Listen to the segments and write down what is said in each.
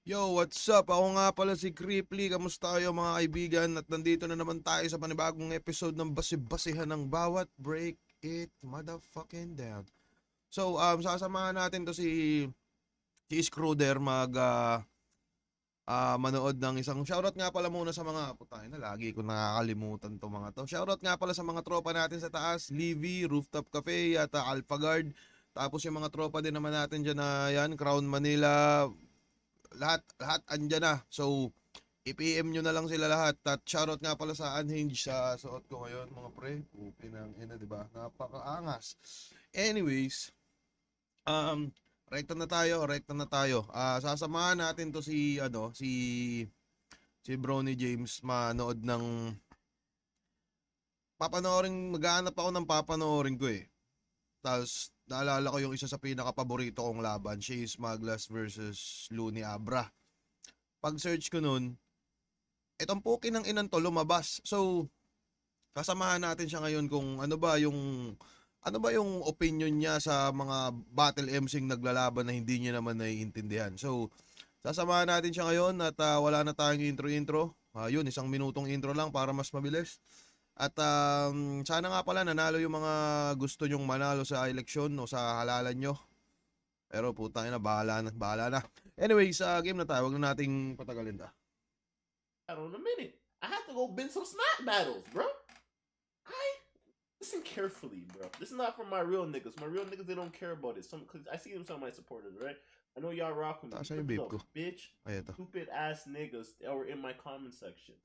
Yo, what's up? Ako nga pala si Cripply. Kamusta kayo mga kaibigan? At nandito na naman tayo sa panibagong episode ng Basi-Basihan ng Bawat Break It Motherfucking Down. So, sasamahan natin to si Scruder manood ng isang shoutout nga pala muna sa mga putay na lagi ko nakakalimutan to mga to. Shoutout nga pala sa mga tropa natin sa taas, Livy, Rooftop Cafe at Alpha Guard. Tapos yung mga tropa din naman natin dyan na yan, Crown Manila, lahat andyan na. So, i-PM nyo na lang sila lahat. At shoutout nga pala sa Unhinged sa suot ko ngayon, mga pre. Pupi ng ina, di ba? Napakaangas. Anyways, um, rekta na tayo. Sasamahan natin to si Brony James manood ng maghahanap ako ng papanoorin ko eh. Tapos, naalala ko yung isa sa pinaka-paborito kong laban, Shea Smaglas versus Looney Abra. Pag search ko nun, itong puki ng inan to lumabas. So, kasamahan natin siya ngayon kung ano ba yung opinion niya sa mga battle MCing naglalaban na hindi niya naman naiintindihan. So, sasamahan natin siya ngayon at wala na tayong intro-intro. Yun, isang minutong intro lang para mas mabilis. At sana nga pala nanalo yung mga gusto nyong manalo sa eleksyon o sa halalan nyo. Pero puta na, bahala na. Anyways, sa game na tayo, wag na nating patagalin ta. Battle in a minute. I have to go bin some smack battles, bro. I listen carefully, bro. This is not for my real niggas. My real niggas, they don't care about it. Cause I see them some of my supporters, right? I know y'all rock with me. Taas na yung Look vape at ko. those bitch, Ay, ito. stupid ass niggas that were in my comment section.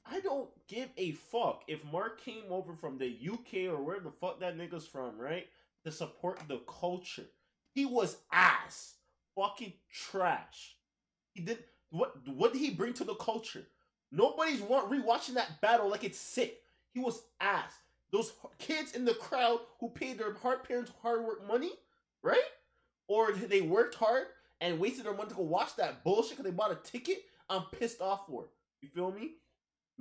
I don't give a fuck if Mark came over from the UK or where the fuck that nigga's from, right? To support the culture. He was ass. Fucking trash. He did what did he bring to the culture? Nobody's rewatching that battle like it's sick. He was ass. Those kids in the crowd who paid their parents hard work money, right? Or they worked hard and wasted their money to go watch that bullshit because they bought a ticket. I'm pissed off for. You feel me?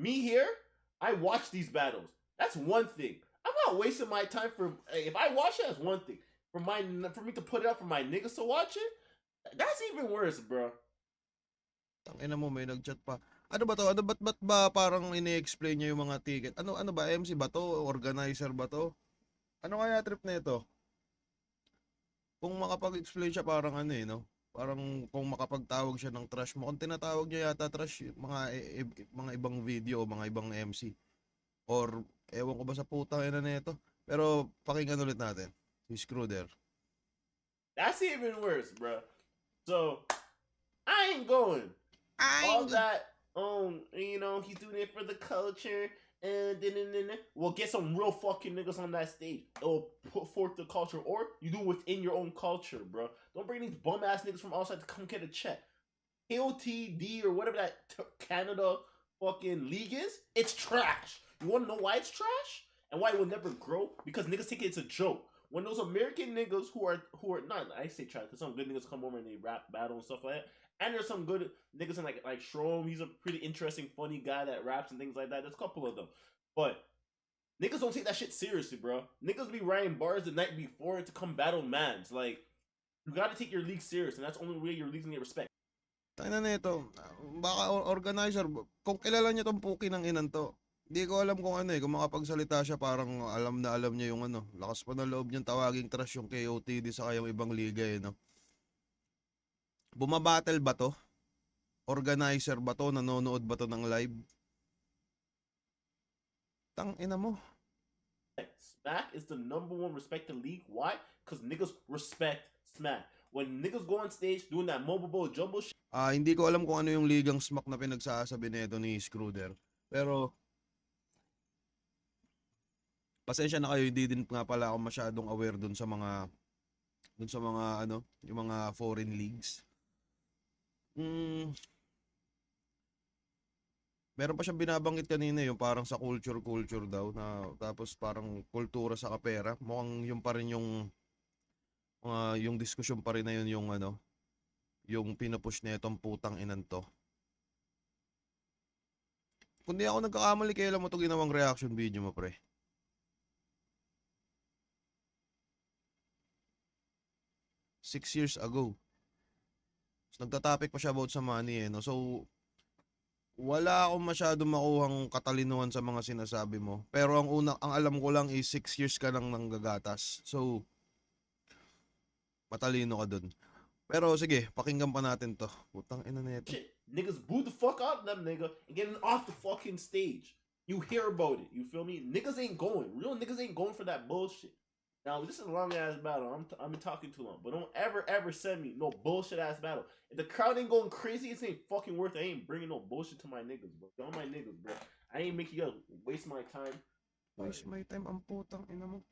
Me here, I watch these battles. That's one thing. I'm not wasting my time for. If I watch it, that's one thing. For me to put it up for my niggas to watch it, that's even worse, bro. Tangina mo, may nag-chat pa. Ano ba to? Ba't ba parang ini-explain niya yung mga ticket? Ano ba? MC ba to? Organizer ba to? Ano kaya trip na ito? Kung makapag-explain siya parang ano eh, no? Parang kung makapagtawag siya ng trash mo. Kung tinatawag niya yata trash, mga ibang video o mga ibang MC. Or ewan ko ba sa putang ina na ito. Pero pakinggan ulit natin. Si Scruder. That's even worse, bro. So I ain't going. All that, he's doing it for the culture. And then, well, get some real fucking niggas on that stage. It'll put forth the culture, or you do it within your own culture, bro. Don't bring these bum ass niggas from outside to come get a check. KOTD or whatever that Canada fucking league is, it's trash. You want to know why it's trash and why it will never grow? Because niggas think it's a joke. When those American niggas who are not, I say trash because some good niggas come over and they rap battle and stuff like that. And there's some good niggas in like Shrom. He's a pretty interesting, funny guy that raps and things like that. There's a couple of them, but niggas don't take that shit seriously, bro. Niggas be writing bars the night before to come battle mans. Like you got to take your league serious, and that's the only way your league's gonna get respect. Tangina na ito. Baka organizer. Kung kilala niya tong puki ng inan to. Hindi ko alam kung ano eh. Kung makapagsalita siya parang alam niya yung ano. Lakas pa ng loob niyang tawaging trash yung KOTD sa kayong ibang liga eh, no? Bumabattle ba to? Organizer ba to? Nanonood ba to ng live? Tang ina mo. Smack is the number one respected league. Why? Because niggas respect Smack. When niggas go on stage doing that mobile jumbo shit. Hindi ko alam kung ano yung ligang smack na pinagsasabi nito ni Scruder. Pero pasensya na kayo, hindi din nga pala ako masyadong aware dun sa mga ano, yung mga foreign leagues. Meron pa siyang binabanggit kanina yung parang sa culture daw na tapos parang kultura sa kapera. Mukhang yung pa rin yung diskusyon pa rin na yun yung ano, yung pinupush na itong putang inan to. Kung di ako nagkakamali, kailan mo to ginawang reaction video mo, pre? 6 years ago. Nagta-topic pa siya about sa money no. So wala akong masyadong makuhang katalinuhan sa mga sinasabi mo. Pero ang alam ko lang is 6 years ka nang nanggagatas. So matalino ka dun. Pero sige, pakinggan pa natin to. Putang ina nito. Shit, niggas boo the fuck out of them, nigga, and getting off the fucking stage. You hear about it, you feel me? Niggas ain't going. Real niggas ain't going for that bullshit. Now, this is a long ass battle. I'm talking too long, but don't ever send me no bullshit ass battle. If the crowd ain't going crazy, it ain't fucking worth it. I ain't bringing no bullshit to my niggas, bro. Y'all my niggas, bro. I ain't making you waste my time. Waste my time ang putang ina mo.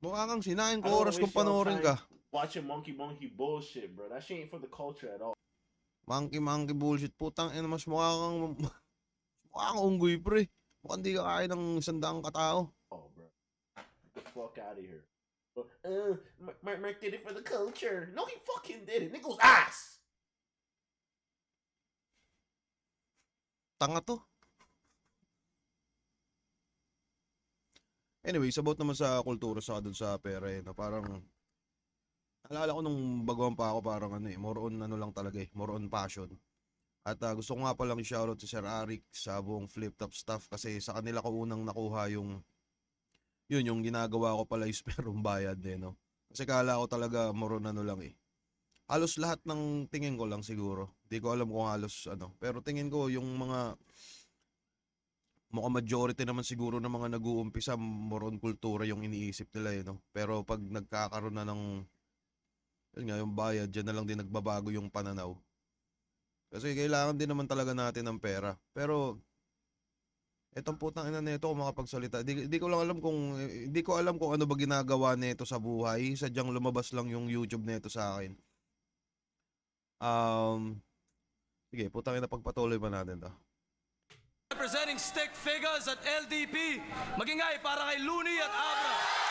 Mukha kang sinain I ko don't oras waste kung y'all panoorin time ka. watching monkey bullshit, bro. That shit ain't for the culture at all. Monkey bullshit. Putang ina, mas mukha kang unggoy pre. Mukhang di ka kaya ng 100 katao. Oh, bro. Get the fuck out of here. Mark did it for the culture. No, he fucking did it. Nigga's ass. Tanga to. Anyways, about naman sa kultura sa dun sa pera na parang alala ko nung baguhan pa ako parang more on lang talaga more on passion. At gusto ko nga palang i-shoutout si Sir Arik sa buong Flip Top staff kasi sa kanila ko unang nakuha yung ginagawa ko pala is merong bayad no. Kasi kala ko talaga more on lang Halos lahat ng tingin ko lang siguro. Hindi ko alam kung halos pero tingin ko yung mga mukhang majority naman siguro ng mga nag-uumpisa more on kultura yung iniisip nila no. Pero pag nagkakaroon na ng yung bayad, dyan na lang din nagbabago yung pananaw. Kasi kailangan din naman talaga natin ng pera. Pero etong putang ina nito kung makapagsalita. Di ko alam kung ano ba ginagawa nito sa buhay. Sadyang lumabas lang yung YouTube nito sa akin. Sige, putang ina pagpatuloy pa natin to. Representing stick figures at LDP, magingay para kay Looney at Abra.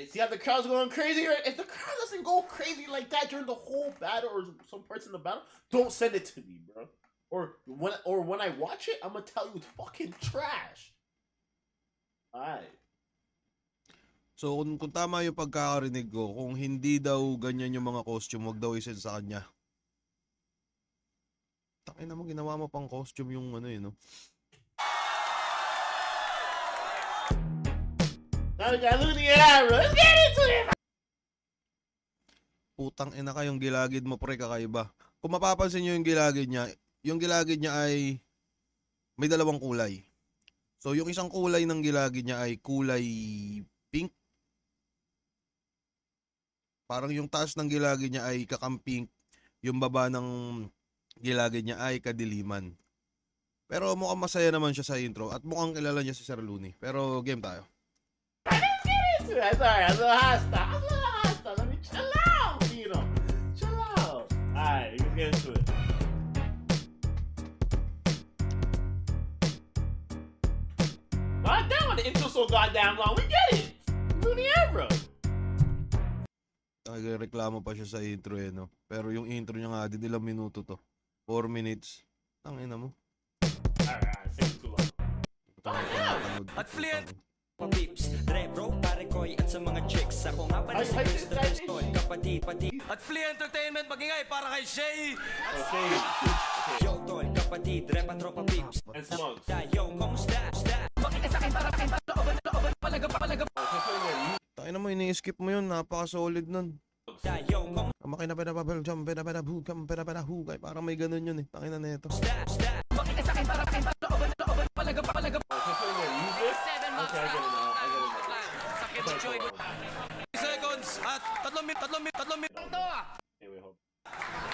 See how the crowd's going crazy? If the crowd doesn't go crazy like that during the whole battle or some parts in the battle, don't send it to me, bro. Or when I watch it, I'm gonna tell you it's fucking trash. Alright. So kung tama yung pagkakarinig ko, kung hindi daw ganyan yung mga costume, wag daw isend sa kanya. Takina mo, ginawa mo pang costume yung no? Let's get into it! Putang ina ka yung gilagid mo pre, kakaiba. Kung mapapansin nyo yung gilagid niya ay may dalawang kulay. So yung isang kulay ng gilagid niya ay kulay pink. Parang yung taas ng gilagid niya ay kakampink. Yung baba ng gilagid niya ay kadiliman. Pero mukhang masaya naman siya sa intro at mukhang kilala niya si Sir Looney. Pero game tayo. That's alright. I'm a little hostile. Let me chill out, chill out. Alright, let's get into it. God damn, why the intro so goddamn long? We get it. Looney Abra. Nagreklamo pa siya sa intro no. Pero yung intro niya nga, di ilang minuto to. 4 minutes. Tangina mo. Alright, say it too long. At Flint. Pips, Rebro, Parekoy at sa mga chicks. Ako nga pala si Mr. Pistol, kapatid. At Flea Entertainment, magingay para kay Shay. Okay. Yo, tol, kapatid, Repa, Tropa, Pips. And Smugs. Yo, kumusta? Tangina mo, ini-skip mo yun. Napaka-solid nun. Yo, Hugay. Parang may ganun yun Tangina na ito. Seconds at 3 minutes to.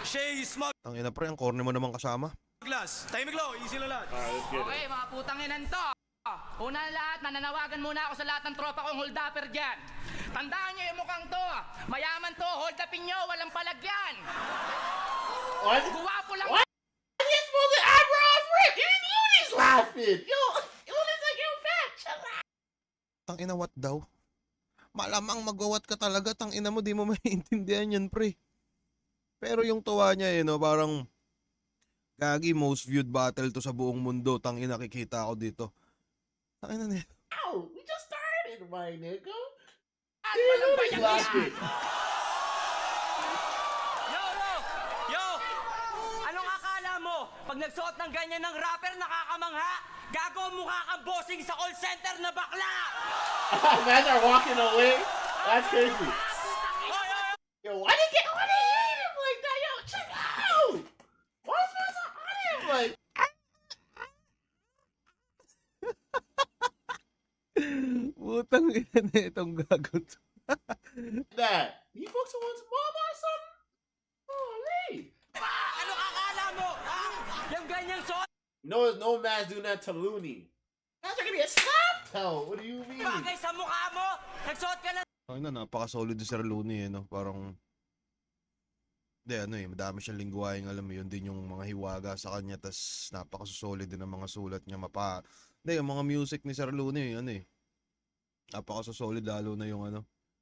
Shay Smug Tangina pre, ang corny mo naman kasama. Glass. Timing low, easy lang lahat. Okay, mga putang inan to. Una na lahat, nananawagan muna ako sa lahat ng tropa kong hold-upper dyan. Tandaan nyo yung mukhang to. Mayaman to, hold-upin nyo, walang palagyan. What? Guwapo lang. What? He's supposed to Abra off Rick. Even Looney's laughing. Yo, Looney's like, yo, fat, chill out. Tangina, what daw? Malamang magwawat ka talaga. Tangina mo, di mo maintindihan yan pre. Pero yung tuwa niya no, parang gagi, most viewed battle to sa buong mundo. Tangina, kikita ako dito. Tangina na. Ow, we just started, my nigga. Walang Looney's bayag laughing. Yo! Pag nagsuot ng ganyan ng rapper, nakakamangha. Gago, mukha kang bossing sa call center na bakla! Imagine her walking away. That's crazy. Yo, why did you hit him like that? Yo, check out! Why is Man's on him like? Putang ina na itong gago to. That? He fucks someone's mama or something? Holy! Ano akala mo? Ha? Yung ganyang suot? No man's doing that to Looney. That's gonna be a slap toe. What do you mean? Bagay sa mukha mo! Nagsuot ka na Ay na, napaka-solid ni Sir Looney, no? Parang, madami siyang lingwaing, alam mo, yun din yung mga hiwaga sa kanya, tas napaka-solid din ang mga sulat niya, yung mga music ni Sir Looney, napaka-solid, lalo na yung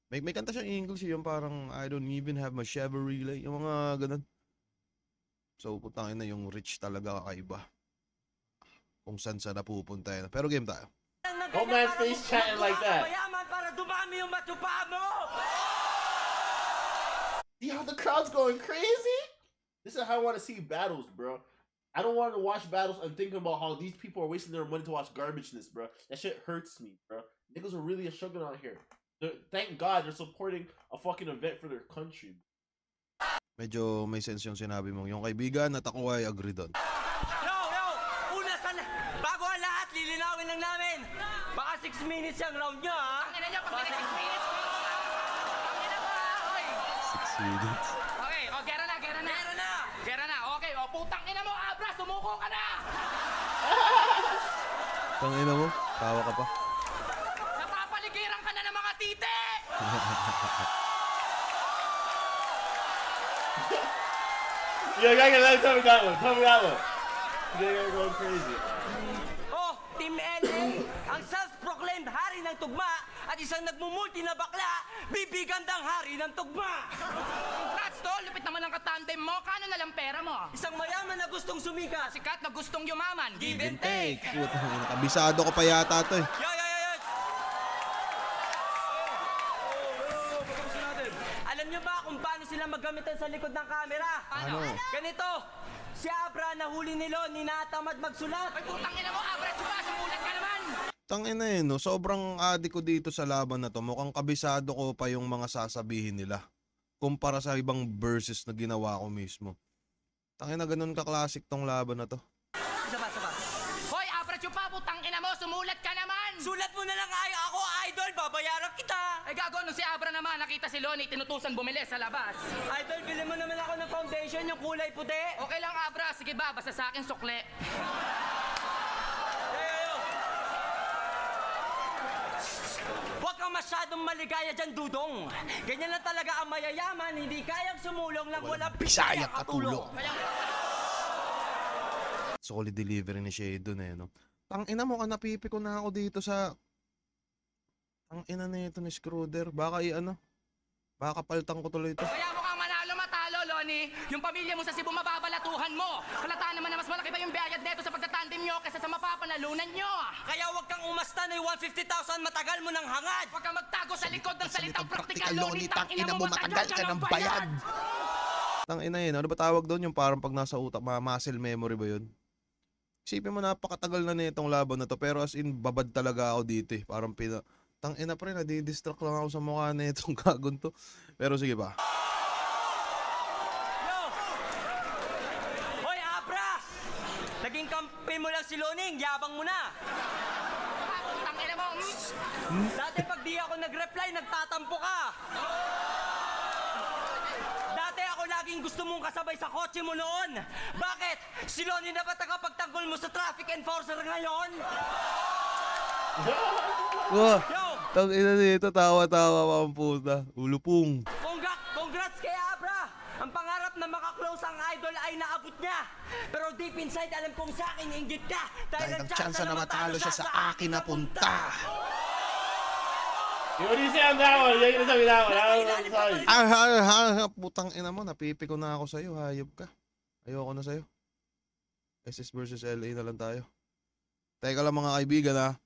may kanta siyang English, yung parang, I don't even have my Chevy relay, yung mga ganun. So, putangin na yung rich talaga kakaiba. Kung saan napupunta yan. Pero game tayo. ng Oh, man, stays chatting like that. Mayaman para dumami yung matupa mo! See how the crowd's going crazy? This is how I want to see battles, bro. I don't want to watch battles and thinking about how these people are wasting their money to watch garbageness, bro. That shit hurts me, bro. Niggas are really a struggle out here. Thank God they're supporting a fucking event for their country. Medyo may sense yung sinabi mo. Yung kaibigan at ako ay agree doon. Yo! Una sana! Bago ang lahat, lilinawin lang namin! Baka 6 minutes yung round nyo, ha? Tangina nyo, pag 6 minutes. Tangina mo, oy. 6 minutes. Okay, o, gera na. Gera na, okay. O, putang ina mo, Abra, sumuko ka na. Tangina mo, tawa ka pa. Napapaligiran ka na ng mga tite. Yeah, tell me that one. Tell me that one. They're going crazy. Oh, Team LA, ang self-proclaimed hari ng tugma at isang nagmumulti na bakla, bibigandang hari ng tugma! Congrats, tol. Lupit naman ang katandem mo. Kano na lang pera mo? Isang mayaman na gustong sumikat. Sikat na gustong yumaman. Give and take. Putang ina, kabisado ko pa yata to eh. Yo! Alam nyo ba kung paano sila maggamitan sa likod ng camera? Ano? Ganito, si Abra nahuli ni Lon, ninatamad magsulat. Ay, putang ina mo, Abra, tsuba, sumulat ka naman. Tangina no. Sobrang adik ko dito sa laban na to. Mukhang kabisado ko pa yung mga sasabihin nila. Kumpara sa ibang verses na ginawa ko mismo. Tangina, ganun ka-classic tong laban na to. Saba. Hoy, Abra, tsuba, putang ina mo, sumulat ka naman. Sulat mo na lang ako, idol, babayaran kita. Ay, gago, nung si Abra naman, nakita si Lonnie, tinutusan bumili sa labas. Idol, bilhin mo naman ako ng foundation, yung kulay puti. Okay lang, Abra. Sige ba, basta sa akin sukle. Huwag kang masyadong maligaya dyan, Dudong. Ganyan lang talaga ang mayayaman, hindi kayang sumulong lang walang Bisayang katulong. Kaya, Solid delivery ni Shade dun no. Tangina mo ka, napipiko na ako dito sa... Tangina na ito ni Scrooder. Baka baka paltang ko tuloy ito. kaya mo kang manalo matalo, Lonnie. Yung pamilya mo sa Cebu mababalatuhan mo. Kalataan naman na mas malaki pa yung bayad neto sa pagtatandem nyo kaysa sa mapapanalunan nyo. Kaya huwag kang umasta na yung 150,000 matagal mo ng hangad. Huwag kang magtago sa likod ng salitang praktikal, Lonnie, Lonnie. Tangina mo, matagal ka ng bayad. Tangina yun. Ano ba tawag doon? Yung parang pag nasa utak, muscle memory ba yun? Isipin mo, napakatagal na nitong laban na to. Pero as in, babad talaga ako dito eh. Parang tangina pa rin, nadidistract lang ako sa mukha na itong kagon to. Pero sige pa. Yo! Hoy, Abra! Naging kampi mo lang si Loning, yabang mo na. Tangina mo. Dati pag di ako nag-reply, nagtatampo ka. Dati ako laging gusto mong kasabay sa kotse mo noon. Bakit? Si Lonnie na ba tagapagtanggol mo sa traffic enforcer ngayon? Wah! Yo! Tangina nito, tawa-tawa pa ang puta. Ulupong. Congrats kay Abra! Ang pangarap na makaklose ang idol ay naabot niya. Pero deep inside, alam kong sa akin inggit ka. Dahil ang tsansa na matalo siya sa akin na punta. What do you say on that one? You're gonna tell me that one. I don't know. Sorry. Putang ina mo, napipiko na ako sa'yo. Hayop ka. Ayoko na sa'yo. SS versus LA na lang tayo. Teka lang mga kaibigan ha.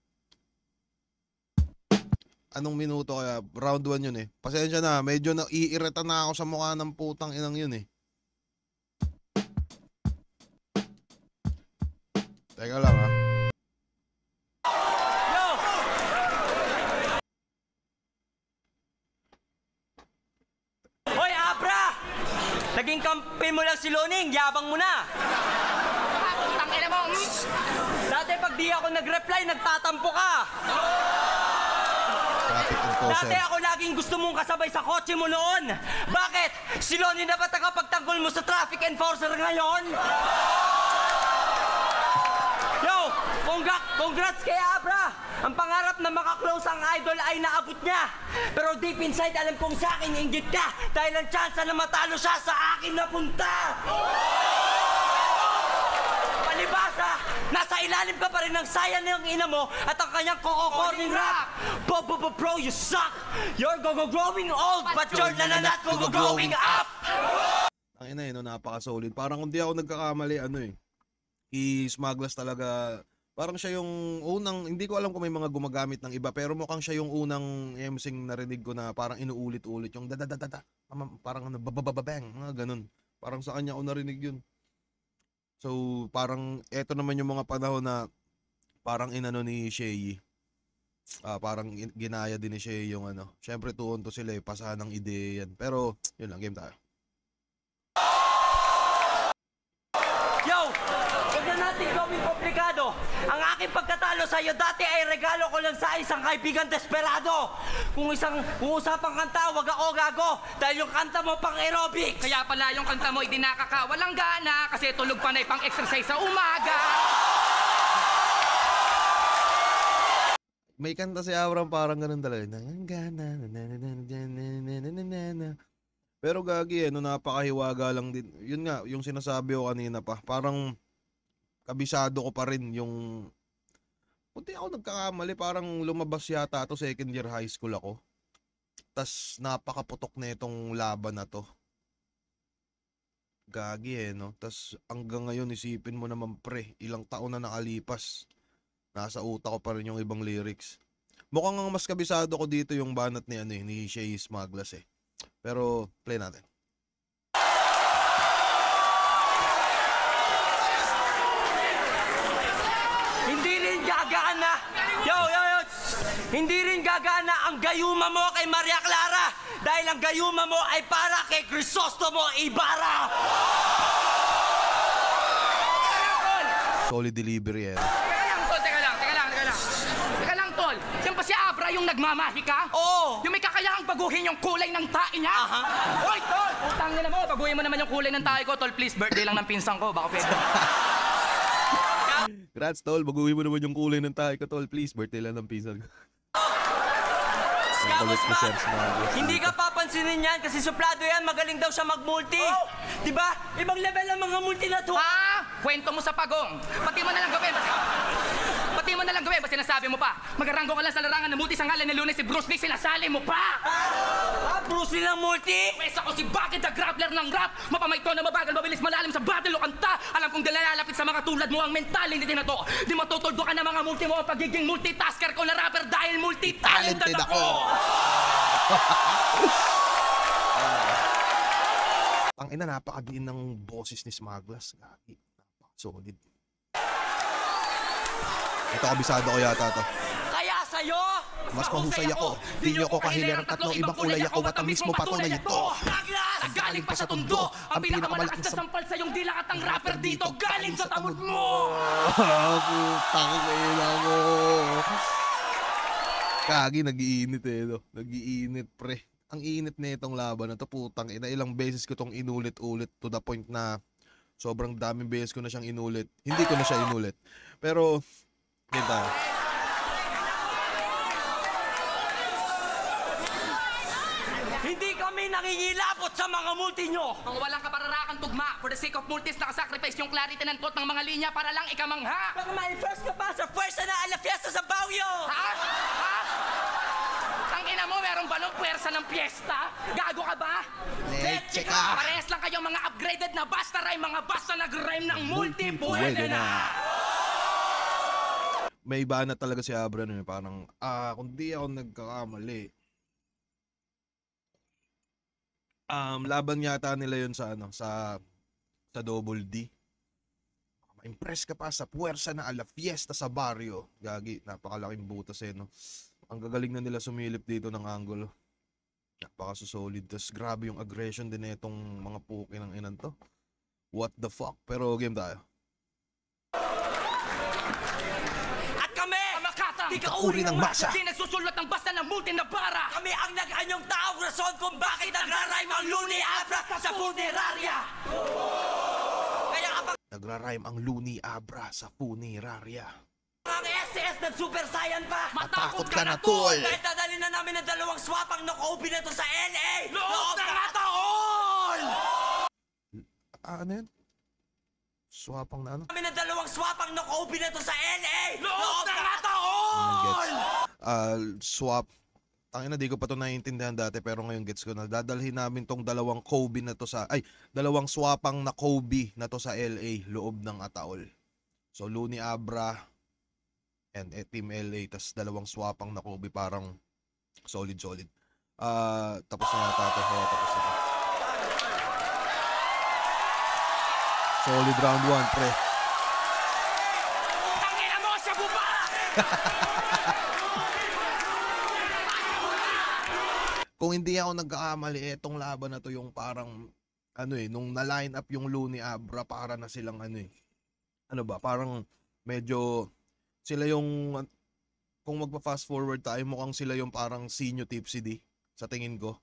Anong minuto kaya? Round 1 yun eh. Pasensya na, medyo naiirita na ako sa mukha ng putang inang yun eh. Teka lang ha. Yo! Hoy, Abra! Naging kampi mo lang si Loning, yabang mo na. Putang ina mo. Dati pag di ako nag-reply, nagtatampo ka. Traffic Dati enforcer. ako laging gusto mong kasabay sa kotse mo noon. Bakit? Si Loning na ba tagapagtanggol mo sa traffic enforcer ngayon? Yo! Congrats kay Abra! Ang pangarap na makaklose ang idol ay naabot niya. Pero deep inside, alam kong sa akin inggit ka dahil ang chance na matalo siya sa akin napunta. Palibasa, nasa ilalim ka pa rin ng saya ng ina mo at ang kanyang koko-corning rap. Bro, you suck! You're go-growing old, but you're not go-growing up! Ang ina no, napaka-solid. Parang kung di ako nagkakamali, Smugglers talaga. Parang siya yung unang, hindi ko alam kung may mga gumagamit ng iba, pero mukhang siya yung unang MCing narinig ko na parang inuulit-ulit yung dadadadada. Parang babababang, mga ganun. Parang sa kanya ako narinig yun. So, parang eto naman yung mga panahon na parang inano ni Shay. Parang ginaya din ni Shay yung Syempre tuon to sila pasahan ng ideya yan. Pero, yun lang, game tayo. Yo! Huwag na natin gawing komplikado. Ang aking pagkatalo sa iyo dati ay regalo ko lang sa isang kaibigan desperado. Kung usapang kanta, wag ako gago. Dahil yung kanta mo pang aerobics. Kaya pala yung kanta mo, hindi nakakawalang gana kasi tulog pa na pang exercise sa umaga. May kanta si Abram parang ganun talaga. Pero gagi napakahiwaga lang din. Yun nga, yung sinasabi ko kanina pa. Parang kabisado ko pa rin yung... Kunti ako nagkakamali, parang lumabas yata to second year high school ako. Tas napakaputok na itong laban na to. Gagi no. Tas hanggang ngayon isipin mo naman pre, ilang taon na nakalipas. Nasa utak ko pa rin yung ibang lyrics. Mukhang ang mas kabisado ko dito yung banat ni ni Shay Smugglers Pero play natin. Hindi rin gagana. Yo! Hindi rin gagana ang gayuma mo kay Maria Clara. Dahil ang gayuma mo ay para kay Crisostomo Ibarra. Solid delivery Teka lang, tol. Yan pa si Abra yung nagmamahi ka? Oo. Yung may kakayahang baguhin yung kulay ng tae niya? Aha. Hoy, tol! Utang na mo, baguhin mo naman yung kulay ng tae ko, tol. Please, birthday lang ng pinsan ko. Baka pwede. Congrats tol, baguhin mo naman yung kulay ng tayo ko tol. Please, birthday lang ng pinsan ko. Kulit ni Sir Smugglers. Hindi ka papansinin yan kasi suplado yan, magaling daw siya mag-multi. Diba? Ibang level ang mga multi na to. Kwento mo sa pagong. Pati mo na lang gawin. Basta sinasabi mo pa. Magaranggo ka lang sa larangan ng multi sa ngalan ni Lunes si Bruce Lee, sinasali mo pa. Bruce Lee lang multi? Pwes ako si Bucket the Grappler ng rap. Mapamaito na mabagal, mabilis, malalim sa battle o kanta. Alam kong dalalapit sa mga tulad mo ang mentality na to. Di matutuldo ka ng mga multi mo ang pagiging multitasker ko na rapper dahil multi-talented ako. Ang ina, napakadiin ng boses ni Smugglers. Gagi. Solid. Ito, kabisado ko yata to. Kaya sa'yo, Mas mahusay ako. Di nyo ako kahilir ang tatlong ibang kulay ako at ang mismo patunay ito. Douglas! Galing pa sa tundo. Ang pinakamalakas na sampal sa iyong dila at ang rapper dito galing sa tamod mo. Putang ina mo. Kagi, nag-iinit no? Nag-iinit pre. Ang init na itong laban na to, putang ina. Ilang beses ko tong inulit-ulit to the point na sobrang daming beses ko na siyang inulit. Hindi ko na siya inulit. Pero, kita. Hindi kami nangingilapot sa mga multi nyo. Ang walang kapararakang tugma. For the sake of multis, nakasacrifice yung clarity ng thought ng mga linya para lang ikamangha. Baka ma-impress ka pa sa pwersa na ala fiesta sa Baguio. Ha? Ang ina mo, meron ba nung puwersa ng piyesta? Gago ka ba? Leche ka! Parehas lang kayong mga upgraded na basta rhyme, mga basta nag-rhyme ng multi, pwede na! May iba na talaga si Abra nun. Parang, kung di ako nagkakamali, laban yata nila yun sa sa Double D. ma-impress ka pa sa puwersa na ala fiesta sa baryo. Gagi, napakalaking butas no. Ang gagaling na nila sumilip dito ng angulo. Napaka-solid. Tas grabe yung aggression din itong mga puki ng inan to. What the fuck? Pero game tayo. At kami, Makatang, di kauri ng masa. di nagsusulat ng basta ng multi na bara. Kami ang nag-anyong taong rason kung bakit nagra-rhyme ang Looney Abra sa punerarya. Kaya kapag Nagra-rhyme ang Looney Abra sa funerarya. ang SCS nag-super saiyan pa, Matakot ka na, tol! Kahit dadalhin na namin ng 2 swapang nakaubi na to sa LA. Loob ng ataol! Ano yan? Swapang na ano? Kami ng 2 swapang nakaubi na to sa LA. Loob ng ataol! Swap. Tangina, di ko pa to naiintindihan dati pero ngayon gets ko na. Dadalhin namin tong 2 Kobe na to sa 2 swapang na Kobe na to sa LA, loob ng Ataol. So Looney Abra and Team LA tas 2 swapang na Kobe, parang solid. Tapos na yata ito. Tapos na. Solid round 1, pre. Tangina mo siya buba! Kung hindi ako nagkakamali, etong laban na to yung parang nung na-line up yung Looney Abra, para na silang parang medyo sila yung, kung magpa-fast forward tayo, mukhang sila yung parang Sinyo Tipsy D sa tingin ko.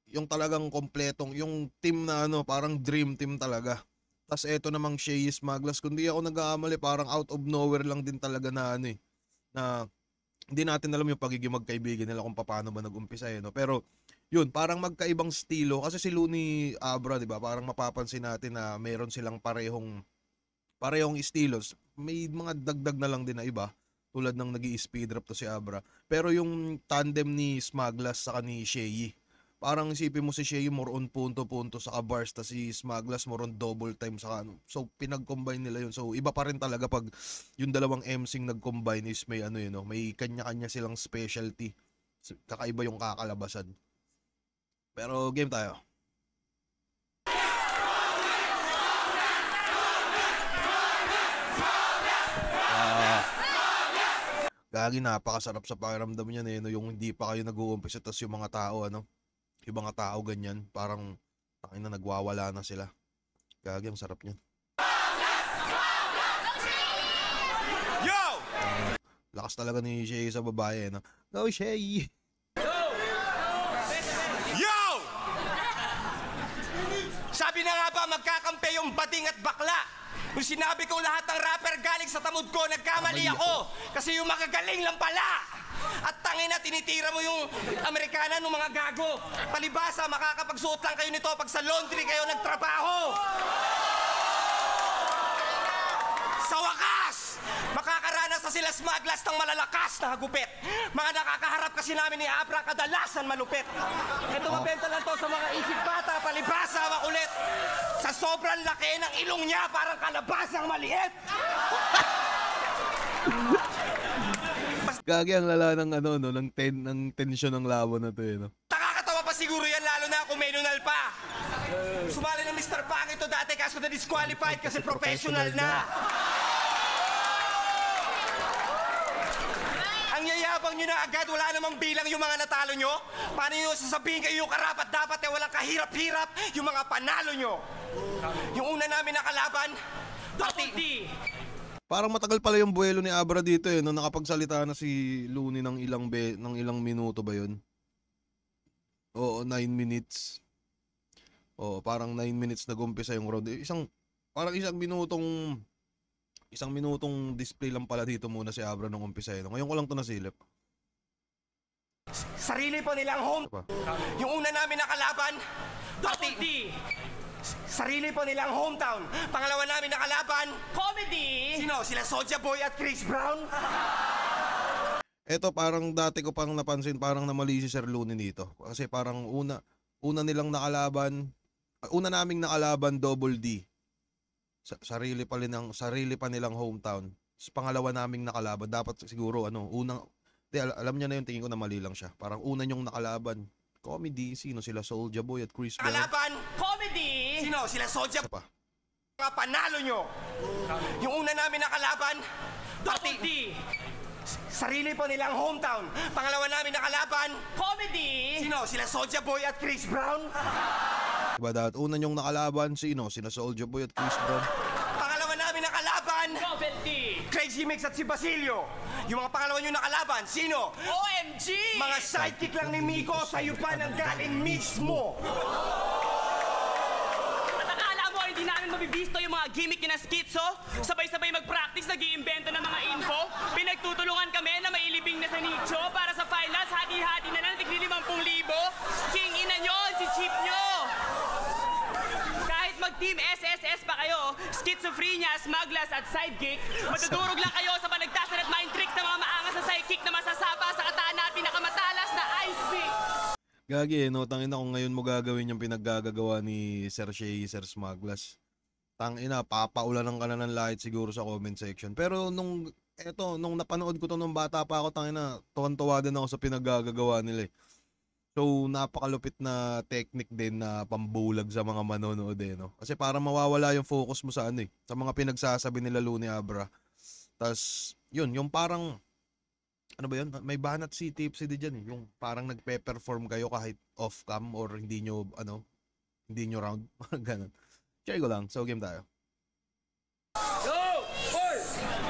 Yung talagang kompletong, yung team na parang dream team talaga. Tas eto namang Shea Smaglas, kung di ako nagkakamali, parang out of nowhere lang din talaga na na hindi natin alam yung pagiging magkaibigan nila kung paano ba nag-umpisa no. Pero yun, parang magkaibang estilo kasi si Looney Abra, 'di ba? Parang mapapansin natin na meron silang parehong estilos. May mga dagdag na lang din na iba, tulad ng nag-i-speed rap to si Abra. Pero yung tandem ni Smaglas sa ni Shea, parang isipin mo si Shea more on punto sa bars, tas si Smaglas more on double time sa So pinag-combine nila yun. So iba pa rin talaga pag yung dalawang MCing nag-combine is may may kanya-kanya silang specialty. Kakaiba yung kakalabasan. Pero game tayo. Gagi, napakasarap sa pakiramdam niyan yung hindi pa kayo nag-uumpisa, tas yung mga tao yung mga tao ganyan, parang tangina nagwawala na sila. Gagi, ang sarap niyan. Yo! Lakas talaga ni Shea sa babae, Go, Shea! Yo! Sabi na nga ba magkakampi yung bading at bakla? Nung sinabi kong lahat ng rapper galing sa tamod ko, nagkamali ako. Kasi yung makagaling lang pala. At tangina, tinitira mo yung Amerikana ng mga gago. Palibasa, makakapagsuot lang kayo nito pag sa laundry kayo nagtrabaho. Sa wakas, makakaranas na sila Smaglas ng malalakas na hagupit. Mga nakakaharap kasi namin ni Abra kadalasan malupit. Ito mabenta lang to sa mga isip bata, palibasa, makulit. Sa sobrang laki ng ilong niya, parang kalabasang maliit. Gagi, ang lala ng ng tensyon ng laban na to Nakakatawa pa siguro yan, lalo na kung may nunal pa. Sumali ng Mr. Pang ito dati kaso na disqualified kasi professional na. Ang yayabang nyo na agad, wala namang bilang yung mga natalo nyo. Paano nyo sasabihin kayo yung karapat dapat walang kahirap-hirap yung mga panalo nyo? Yung una namin nakalaban, Double D. Parang matagal pala yung buwelo ni Abra dito nung nakapagsalita na si Looney ng ilang minuto ba yun? Oo, 9 minutes. Oo, parang 9 minutes nag-umpisa yung round. Parang isang minutong display lang pala dito muna si Abra nung umpisa Ngayon ko lang to nasilip. Sarili po nilang home. Yung una namin nakalaban, Double D. Sarili po nilang hometown. Pangalawa namin nakalaban, Comedy. Sino? Sila Soulja Boy at Chris Brown? Eto, parang dati ko pang napansin, parang namali si Sir Looney dito. Kasi parang una naming nakalaban Double D. Sarili pa nilang hometown. Pangalawa naming nakalaban, dapat siguro alam niya na yung tingin ko na mali lang siya. Parang una niyong nakalaban, Comedy. Sino? Sila Soulja Boy at Chris Brown. Nakalaban, Comedy. Sino? Sila Soulja Isa pa. Mga panalo nyo. Yung una namin na kalaban, Double D. sarili po nilang hometown. Pangalawa namin na kalaban, Comedy. sino? Sila Soulja Boy at Chris Brown. Diba dahil una nyong nakalaban, sino? Sina Soulja Boy at Chris Brown. Pangalawa namin na kalaban, Double D. Crazy Mix at si Basilio. Yung mga pangalawa nyo na kalaban, sino? OMG. Mga sidekick lang ni Miko, sa'yo pa nang galing mismo. At akala mo hindi namin mabibisto yung mga gimmick ni na Skitso? Sabay-sabay mag-practice, nag-iimbento ng mga info. Pinagtutulungan kami na mailibing na sa nicho para sa finals, hati-hati na lang, tigli 50,000. King ina nyo, si Chip nyo. Kahit mag-team SSS pa kayo, schizophrenia, smugglers at sidekick, matudurog lang kayo sa panagtasan at mind tricks ng mga maangas na sidekick na masasapa sa kataan na pinakamatalas na ice pick. Gagi, no? Tangina kung ngayon mo gagawin yung pinaggagawa ni Sir Shay, Sir Smugglers. Tangina, papaulanan ka na ng light siguro sa comment section. Pero nung napanood ko to nung bata pa ako, tangina, tuwan-tuwa din ako sa pinaggagawa nila eh. So, napakalupit na technique din na pambulag sa mga manonood eh, no? Kasi para mawawala yung focus mo sa ano eh, sa mga pinagsasabi nila Looney Abra. Tas yung parang, ano ba yun? May banat si Tipsy din dyan eh. Yung parang nagpe-perform kayo kahit off-cam or hindi nyo round. Ganun. Share ko lang. So, game tayo.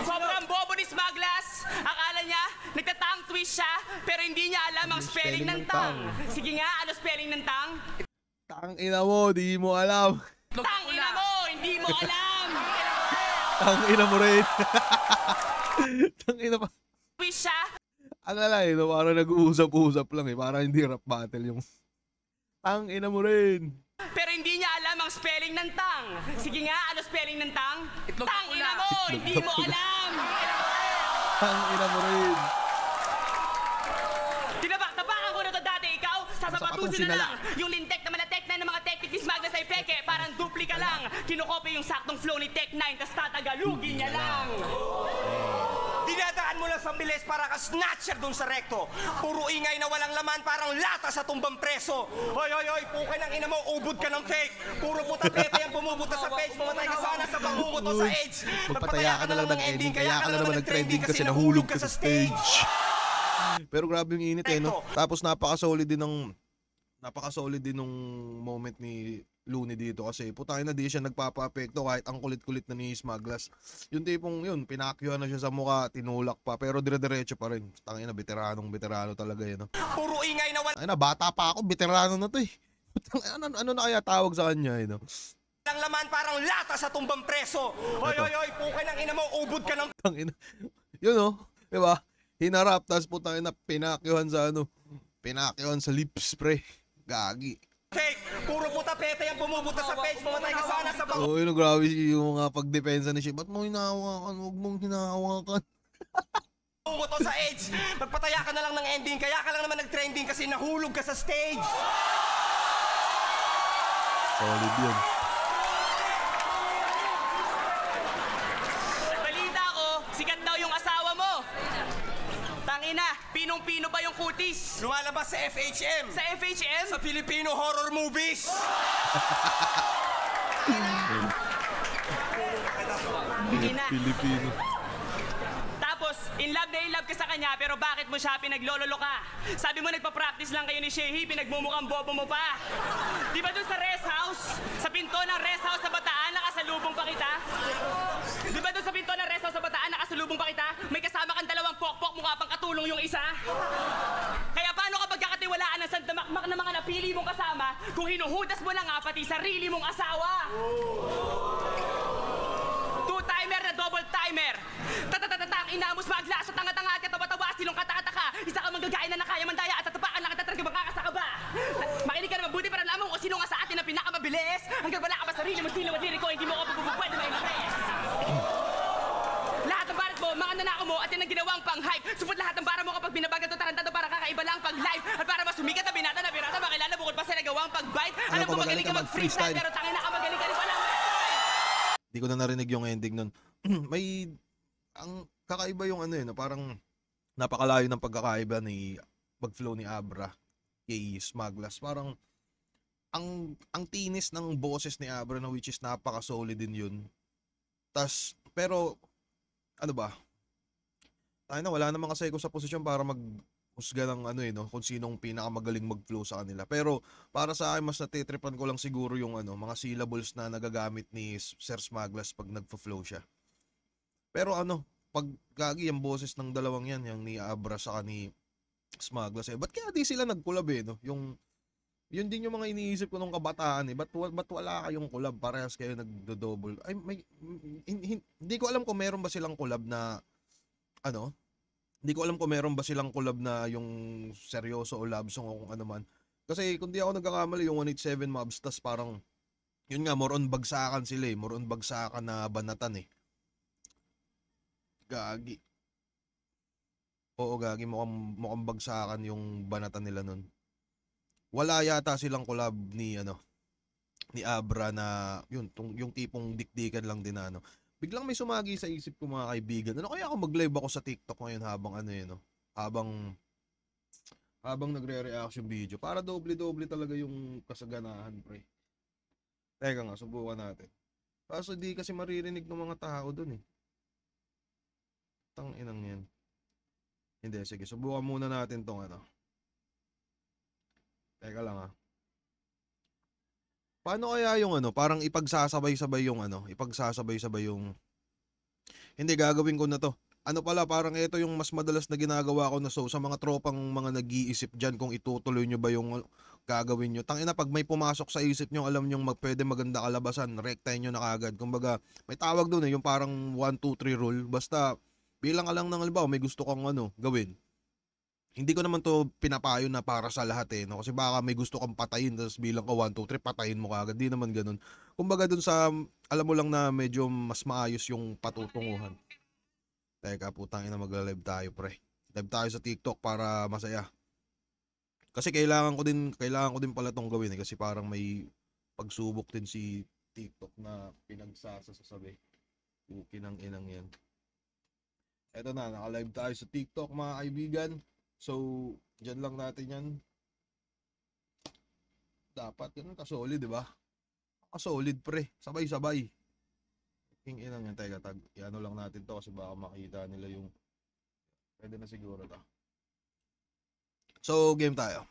Sobrang bobo ni Smugglers. Akala niya, nagtatang twist siya, pero hindi niya alam ang spelling ng tang. Sige nga, ano spelling ng tang? Tang ina mo, di mo alam. Tang ina mo, hindi mo alam. Tang ina mo rin. Tang ina pa. Twist siya, Ang alay, no? Parang nag-uusap-usap lang eh. Parang hindi rap battle yung tang ina mo rin. pero hindi niya alam ang spelling ng tang. Sige nga, ano spelling ng tang? Tang ina mo, hindi mo alam. Tang ina mo rin. Tinabak-tabakan ko na to dati, ikaw, sasapatusin na lang. Yung lintek na malatek na ng mga technique ni Smugglers ay peke, parang dupli ka lang. Kinokopy yung saktong flow ni Tech 9, tas tatagalugin niya lang. Dinadaan mo lang sa bilis para ka snatcher dun sa rekto. Puro ingay na walang laman, parang lata sa tumbang preso. Hoy, pukay ng ina mo, ubod ka ng fake. Puro puta-pete yung bumubuta sa page, mamatay ka sana sa pangunguto sa AIDS. Magpataya ka na lang ng ending, kaya ka na naman nag-trending kasi nahulog ka sa stage. Pero grabe yung init eh, no? Tapos napaka-solid din nung moment ni Looney dito kasi putangin na di siya nagpapa-apekto kahit ang kulit-kulit na ni Smugglers. Yung tipong yun, pinakyuhan na siya sa mukha, tinulak pa, pero dire-diretso pa rin. Tangina, veterano talaga yun, no? Puro ingay na Ay na, bata pa ako, veterano na to eh. Ano na kaya tawag sa kanya, eh, no? walang laman, parang lata sa tumbang preso. Hoy, pukay ng ina mo, ubod ka ng Tangina. Yun, no? Diba? Hinarap, tapos putangina, pinakyuhan sa lip spray. Gagi. fake. Puro puta-pete yung bumubuta sa page, mamatay ka sana sa Oo, yun, grabe yung mga pagdepensa ni Shea. Ba't mo hinahawakan? Huwag mong hinahawakan. pangunguto sa AIDS. Magpataya ka na lang ng ending, kaya ka lang naman nag-trending kasi nahulog ka sa stage. Solid yun. Balita ko, sikat daw yung asawa mo. Tangina, pinong-pino pa yung kutis. Lumalabas sa FHM. Sa FHM? Sa Filipino horror movies. Ina. Pilipino. Tapos, in love ka sa kanya, pero bakit mo siya pinaglololo ka? Sabi mo nagpa-practice lang kayo ni Shehi, pinagmumukhang bobo mo pa. Di ba dun sa rest house? Sa pinto ng rest house sa Bataan, nakasalubong pa kita? Di ba dun sa pinto ng rest house sa Bataan, nakasalubong pa kita? May kasama kang dalawang pokpok, mukha pang katulong yung isa? Kaya paano kapag kakatiwalaan ng sandamakmak na mga napili mong kasama kung hinuhudas mo na nga pati sarili mong asawa? Two-timer na double timer. Tatatatatang inamos magla sa tanga-tanga at katawa-tawa silong katakataka. Isa ka manggagain na nakaya mandaya at tatapakan lang at tatarga makakasa ka ba? Makinig ka na mabuti para lamang kung sino nga sa atin ang pinakamabilis. Hanggang wala ka ba sarili mo, sino diri ko, hindi mo ka pwede may impress. Lahat ng barat mo, mga nanako mo at yan ang ginawang pang-hype. Supot lahat ng bara mo kapag binabagan to tarantado para kakaiba lang pag-live. At para masumikat na binata na birata, makilala bukod pa sa nagawang pag-bite. Alam ko magaling ka mag-freestyle pero tangin na ka magaling ka rin pala. Hindi ko na narinig yung ending nun. May, ang kakaiba yung ano yun, parang napakalayo ng pagkakaiba ni pag-flow ni Abra kay Smugglers. Parang, ang tinis ng boses ni Abra na which is napaka-solid din yun. Pero, ano ba? Tayo na, wala naman kasi ako sa posisyon para maghusga ng ano no, kung sinong pinakamagaling mag-flow sa kanila. Pero, para sa akin, mas natitripan ko lang siguro yung mga syllables na nagagamit ni Sir Smaglas pag nagpa-flow siya. Pero pag gagi yung boses ng dalawang yan, yung ni Abra sa ni Smaglas ba't kaya di sila nag-collab no? Yun din yung mga iniisip ko nung kabataan ba't wala kayong collab, parehas kayo nagdo-double. Ay, hindi ko alam kung meron ba silang collab na hindi ko alam kung meron ba silang collab na yung seryoso o love song o kung ano man. Kasi kung di ako nagkakamali, yung 187 Mobs, tas parang, yun nga, more on bagsakan sila more on bagsakan na banatan Gagi. Oo, gagi, mukhang bagsakan yung banatan nila nun. Wala yata silang collab ni Abra na, yung tipong dikdikan lang din na Biglang may sumagi sa isip ko mga kaibigan. Kaya ako mag-live ako sa TikTok ngayon habang nagre-reaction video. Para doble-doble talaga yung kasaganahan, pre. Teka nga, subukan natin. Kaso di kasi maririnig ng mga tao dun Tang inang yan. Hindi, sige, subukan muna natin tong Teka lang Paano kaya yung parang ipagsasabay-sabay yung hindi, gagawin ko na to. Parang ito yung mas madalas na ginagawa ko na sa mga tropang mga nag-iisip dyan kung itutuloy nyo ba yung gagawin nyo. Tangina, pag may pumasok sa isip nyo, alam nyo pwede maganda kalabasan, rektahin nyo na kagad. Kumbaga, may tawag doon yung parang 1, 2, 3 rule. Basta, bilang ka lang ng halimbawa, may gusto kang gawin. Hindi ko naman to pinapayo na para sa lahat Kasi baka may gusto kang patayin, tapos bilang ka 1, 2, 3, patayin mo kagad. Di naman ganun. Kumbaga dun sa, alam mo lang na medyo mas maayos yung patutunguhan. Teka, putang ina, magla-live tayo, pre. Live tayo sa TikTok para masaya. Kasi kailangan ko din pala tong gawin kasi parang may pagsubok din si TikTok na pinagsasasabi. Kinang inang yan. Eto na, naka-live tayo sa TikTok mga kaibigan. So, dyan lang natin yan. Dapat, ganun ka-solid, di ba? Ka-solid, pre. Sabay-sabay. King inang yan. Teka, i-ano lang natin to kasi baka makita nila yung... Pwede na siguro to. So, game tayo.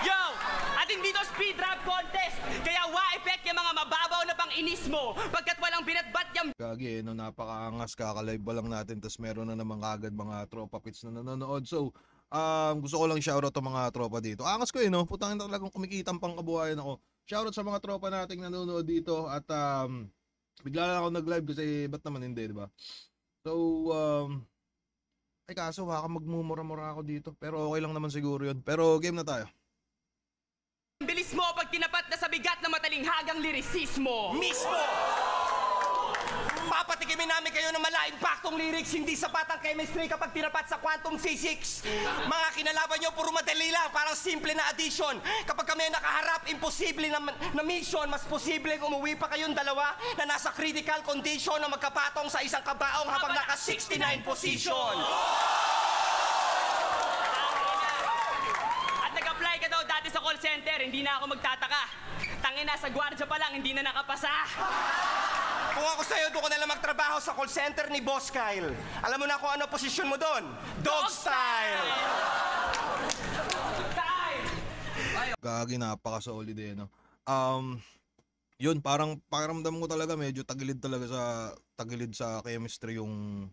Yo! Ating dito speed rap contest! Kaya wa-effect yung mga mababaw na pang-inis mo pagkat walang binatbat yung... Gagi, napakaangas, kaka-live pa lang natin tapos meron na naman kagad mga tropa pits na nanonood. So, gusto ko lang shoutout to mga tropa dito. Angas ko putang talagang kumikitang pang kabuhayan ako. Shoutout sa mga tropa nating nanonood dito at bigla lang ako nag-live kasi ba't naman hindi, di ba? So, ay kaso baka magmumura-mura ako dito. Pero okay lang naman siguro yun. Pero game na tayo. bilis mo pag tinapat na sa bigat na matalinghagang lirisismo. Mismo! Papatikimin namin kayo ng mala-impactong lyrics, hindi sapat ang chemistry kapag tinapat sa quantum physics. Mga kinalaban nyo, puro madali lang, parang simple na addition. Kapag kami nakaharap, imposible na mission, mas posible umuwi pa kayong dalawa na nasa critical condition na magkapatong sa isang kabaong habang naka 69 position. At nag-apply ka daw dati sa call center, hindi na ako magtataka. Tangina, sa gwardiya pa lang, hindi na nakapasa. Kung ako sa'yo, doon ko nalang magtrabaho sa call center ni Boss Kyle. Alam mo na kung ano posisyon mo doon? Dog style! Gagi, napaka-solid no? Yun, parang pakiramdam ko talaga medyo tagilid sa chemistry yung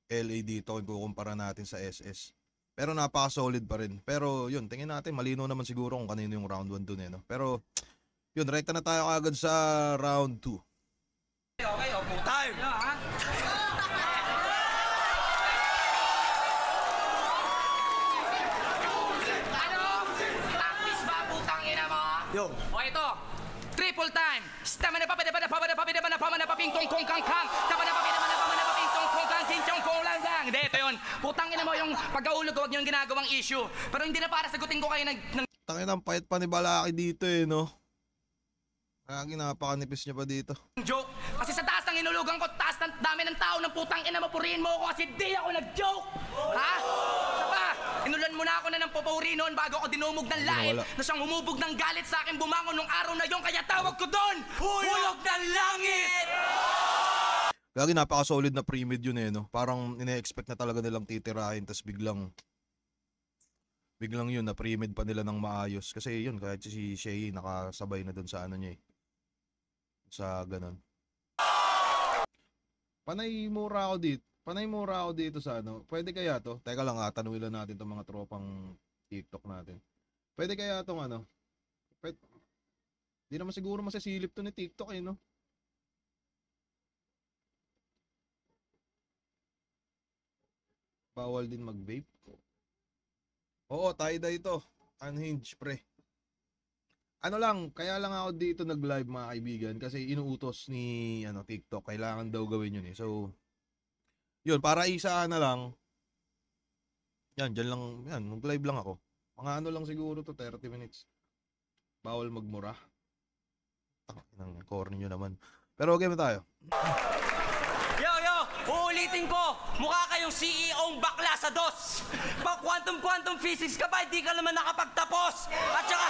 LA dito kung kukumpara natin sa SS. Pero napaka-solid pa rin. Pero yun, tingin natin, malino naman siguro kung kanino yung round 1 dun no? Pero yun, rekta na tayo agad sa round 2. Okay, time! Ano? Practice ba, putang ina mo? Yo. O ito, triple time. Stamina pa paping tong kong kang kang. Stamina pa paping tong kong kang kinchong kong lang lang. Hindi, ito yun. Putang ina mo yung pagkaulog ko, wag nyo yung ginagawang issue. Pero hindi na para sagutin ko kayo ng... Tangin ang payat pa ni Balaki dito no? Gagi, napakanipis niya pa dito. Joke. Kasi sa taas ng inulugan ko, taas ng dami ng tao ng putang ina mo, purihin mo ako kasi di ako nag-joke. Ha? Isa pa, Inulan mo na ako na ng papuri noon bago ako dinumog ng lain. wala. Na siyang humubog ng galit sa akin bumangon nung araw na yon. Kaya tawag ko doon, hulog ng langit! Gagi, napaka-solid na pre-mid yun eh, no? Parang ine-expect na talaga nilang titirahin, tas biglang yun, na pre-mid pa nila ng maayos. Kasi yun, kahit si Shay, nakasabay na dun sa ano niya eh. Sa ganun. Panay mura ako dito sa ano. Pwede kaya to? Teka lang, tanungin lang natin itong mga tropang TikTok natin. Pwede kaya tong ano? Di naman siguro masasilip to ni TikTok eh, no? Bawal din mag-vape. Oo, tie-dye ito. Unhinged, pre. Ano lang, kaya lang ako dito nag-live mga kaibigan kasi inuutos ni TikTok. Kailangan daw gawin yun eh. So, yun, para isa na lang. Yan, dyan lang, yan, mag-live lang ako. Mga ano lang siguro to, 30 minutes. Bawal magmura. Ang corny nyo naman. Pero game tayo. Yo, uulitin ko, mukha kayong CEO-ng bakla sa DOS. Pag quantum physics ka ba, hindi ka naman nakapagtapos. At saka,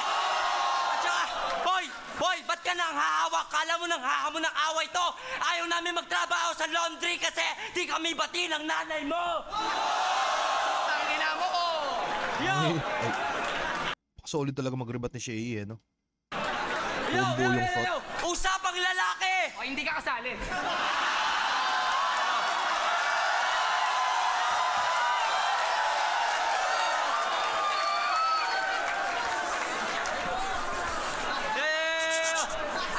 boy, ba't ka nang hahawak? Kala mo nang hahamon ng away to. Ayaw namin magtrabaho sa laundry kasi di kami bati ng nanay mo. Tangina mo ko! Yo, Solid talaga mag-rebat ni Shay eh, no? yo, Combo yung thought. usapang lalaki. O, hindi ka kasali.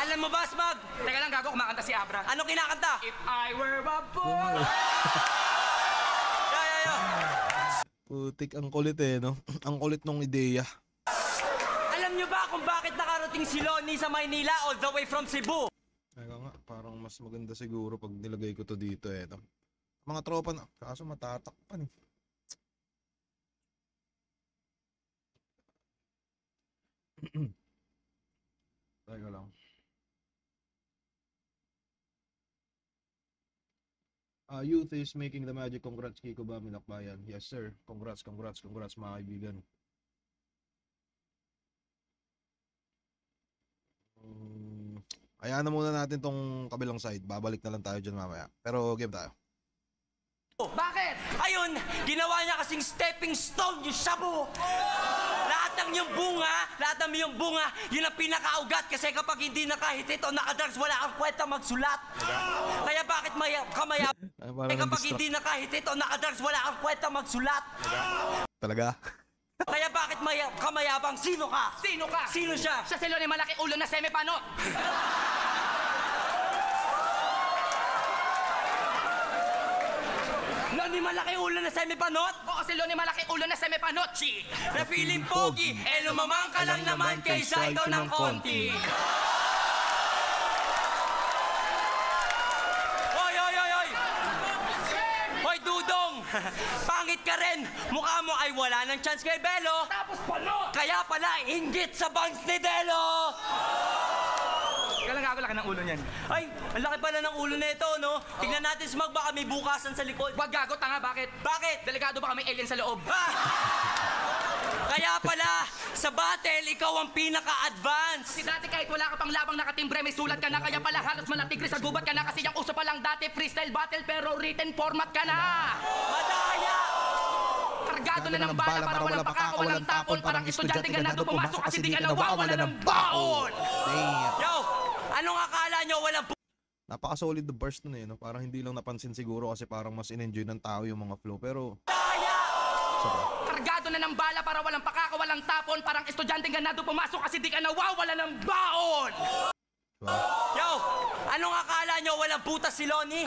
Alam mo ba, Smag? Teka lang, gago, kumakanta si Abra. Ano kinakanta? If I were a boy! Yo. Putik, ang kulit eh, no? Ang kulit nung ideya. Alam nyo ba kung bakit nakarating si Lonnie sa Maynila all the way from Cebu? Teka nga, parang mas maganda siguro pag nilagay ko to dito eh, no? Mga tropa na, kaso matatakpan eh. Teka lang. Youth is making the magic. Congrats, Kiko Bami Lakbayan. Yes, sir. Congrats, mga kaibigan. Ayan na muna natin tong kabilang side. Babalik na lang tayo dyan mamaya. Pero game tayo. Bakit? Ayun, ginawa niya kasing stepping stone yung shabu. Lahat ng yung bunga, yun ang pinakaugat kasi kapag hindi nakahitit o nakadrugs, wala kang kwenta magsulat. Kaya bakit kapag hindi nakahitit o nakadrugs, wala kang kwenta magsulat. Talaga? Kaya bakit kamayabang? Sino ka? Sino ka? Sino siya? Siya si Lonnie malaki ulo na semipanot. Lonnie malaki ulo na semipanot? Oo, si Lonnie malaki ulo na semipanot, chi. Na feeling pogi, lumamang ka lang naman kaysa ikaw ng konti. Hoy, Dudong! Pangit ka rin! Mukha mo ay wala ng chance kay Belo! Tapos panot! Kaya pala, inggit sa bangs ni Delo! Kaya lang gago, laki ng ulo niyan. Ay, ang laki pala ng ulo nito, no? Tingnan natin, Smag, baka may bukasan sa likod. Wag gago, tanga, bakit? Bakit? Delikado ba kami alien sa loob? Ah! Kaya pala, sa battle, ikaw ang pinaka-advance! Si dati kahit wala ka pang labang nakatimbre, may sulat ka na, kaya pala halos malatigre sa gubat ka na kasi yung uso pa lang dati freestyle battle pero written format ka na! Madaya! Kargado na ng bala para walang pakako, walang tapon, parang estudyante ganado pumasok kasi di ka nawawala ng baon! Yo! Anong akala nyo walang Napaka-solid the burst nun eh, no? Parang hindi lang napansin siguro kasi parang mas in-enjoy ng tao yung mga flow. Pero, daya? Kargado na ng bala para walang pakako, walang tapon, parang estudyante ganado pumasok kasi di ka nawawala ng baon! diba? Yo! Anong akala nyo walang putas si Lonnie?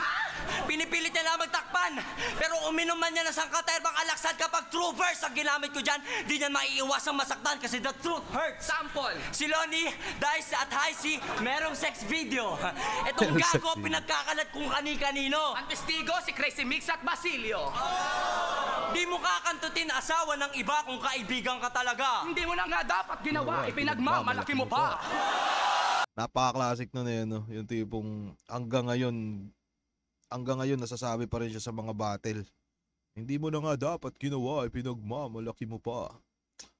Pinipilit niya na magtakpan. Pero uminom man niya ng sangkaterbang alaksad kapag true verse ang ginamit ko dyan, di niya maiiwasang masaktan kasi the truth hurts. Sample! Si Lonnie, dahil sa at high si, merong sex video. Itong gago pinagkakalat kung kani-kanino. Ang testigo si Crazy Mix at Basilio. Di mo kakantutin asawa ng iba kung kaibigan ka talaga. Hindi mo na nga dapat ginawa, ipinagmamalaki mo pa. Napaka-classic nun eh, no? Yung tipong hanggang ngayon nasasabi pa rin siya sa mga battle. Hindi mo na nga dapat ginawa, pinagmamalaki mo pa.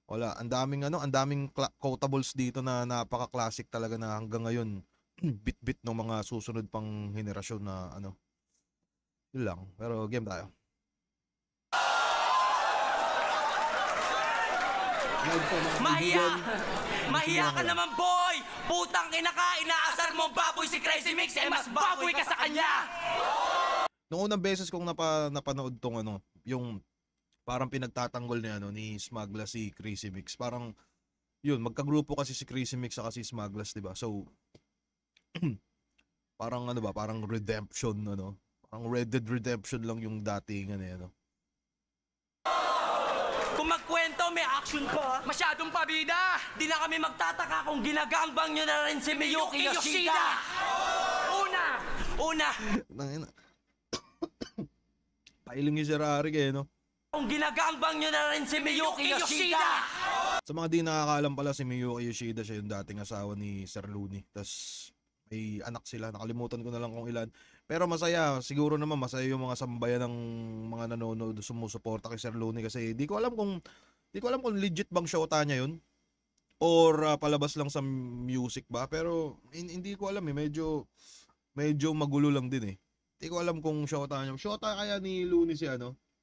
Wala, ang daming quotables dito na napaka-classic talaga na hanggang ngayon bit-bit ng mga susunod pang henerasyon na ano. Yun lang, pero game tayo. Mahiya ka naman, boy! Putang ina ka, inaasar mo baboy si Crazy Mix, eh mas baboy ka sa kanya! Noong unang beses kong napanood tong ano, yung parang pinagtatanggol ni Smagla si Crazy Mix. Parang yun, magkagrupo kasi si Crazy Mix at si Smaglas, 'di ba? So parang parang redemption Parang Red Dead Redemption lang yung dating Kung magkwento, may action pa. Masyadong pabida! Di na kami magtataka kung ginagangbang nyo na rin si Miyuki Yoshida! Una! Nangina. Pailing yung Ferrari kayo, no? Kung ginagangbang nyo na rin si Miyuki Yoshida! Sa mga di nakakaalam pala, si Miyuki Yoshida siya yung dating asawa ni Sir Looney. Tapos may anak sila, nakalimutan ko na lang kung ilan. Pero masaya, siguro naman masaya yung mga sambayan ng mga nanonood sumusuporta kay Sir Looney kasi di ko alam kung legit bang shota niya yun or palabas lang sa music ba, pero hindi ko alam medyo magulo lang din eh. Hindi ko alam kung shota niya. Shota kaya ni Looney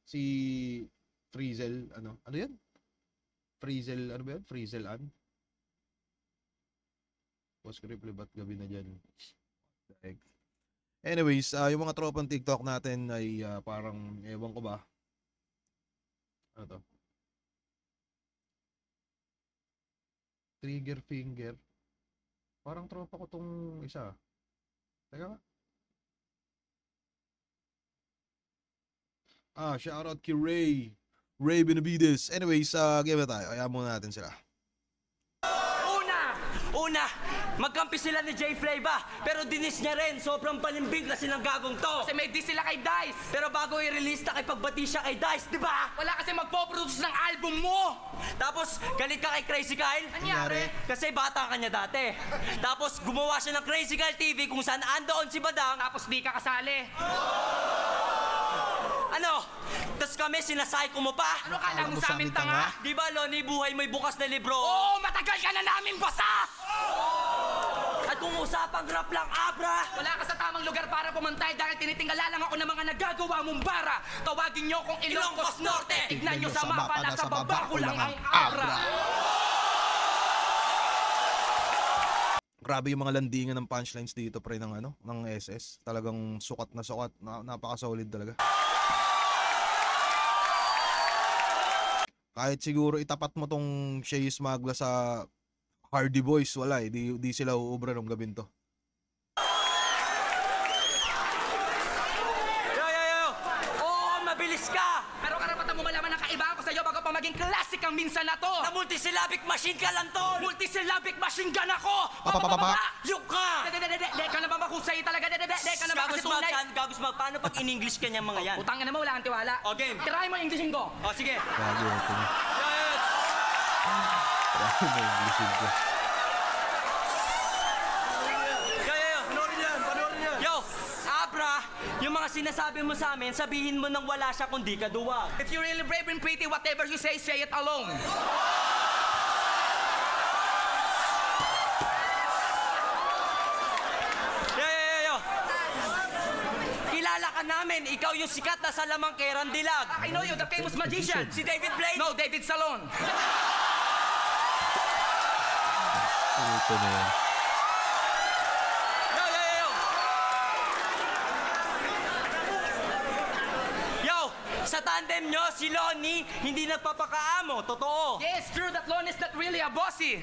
si Frizzle, ano yan? Frizzle, ano ba yan? Frizzle Ann? Postscript, ba't gabi na dyan? Anyways, yung mga tropang TikTok natin ay parang, ewan ko ba? Ano to? Trigger finger. Parang tropa ko tong isa. Teka nga. Shoutout kay Ray Benavides. Anyways, game na tayo. Ayaw muna natin sila. Una, magkampi sila ni Jay Flava, pero dinis niya rin, sobrang palimbing kasi ng gagong to. Kasi may diss sila kay Dice! Pero bago i-release, nakipagbati siya kay Dice, di ba? Wala kasi magpo-produce ng album mo! Tapos, galit ka kay Crazy Kyle? Anyari? Kasi bata ka niya dati. Tapos, gumawa siya ng Crazy Kyle TV kung saan andoon si Badang. Tapos di ka kasali. Ano? Tapos kami, sinasay ko mo pa? Ano kala mo sa amin, tanga? Di ba, Loni, buhay mo'y bukas na libro? Oo, matagal ka na namin basa! At kung usapang rap lang, Abra! Wala ka sa tamang lugar para pumantay dahil tinitingala lang ako ng mga nagagawa mong bara. Tawagin nyo kung Ilocos Norte. Tignan nyo sa mapa, nasa baba ko lang ang Abra. Grabe yung mga landingan ng punchlines dito pre ng SS. Talagang sukat na sukat. Napaka-solid talaga. Kahit siguro itapat mo tong Shay Smagla sa Hardy Boys, wala eh. Di sila uubra ng gabin to. Yo! Oo, mabilis ka! Pero karapatan mo malaman ang kaibahan ko sa'yo bago pa maging classic ang minsan na to. Na multisyllabic machine ka lang, tol! Multisyllabic machine gun ako! Yuk ka! De ka na ba mahusay talaga? De ka na ba kasi tunay? Gagos mag, paano pag in-English ka niya mga yan? Utang na mo, wala kang tiwala. O, game. Tirahin mo yung Englishin ko. O, sige. Grabe ito. Yes! Grabe na yung lisod ko. Yo, Abra, yung mga sinasabi mo sa amin, sabihin mo nang wala siya kundi kaduwag. If you're really brave and pretty, whatever you say it alone. Yo. Kilala ka namin, ikaw yung sikat na salamang kay Randilag. I know you, the famous magician. Si David Blaine? No, David Salon. Ito na yan. Yo, sa tandem nyo, si Lonnie, hindi nagpapakaamo, totoo. Yes, true that Lon is not really a bossy.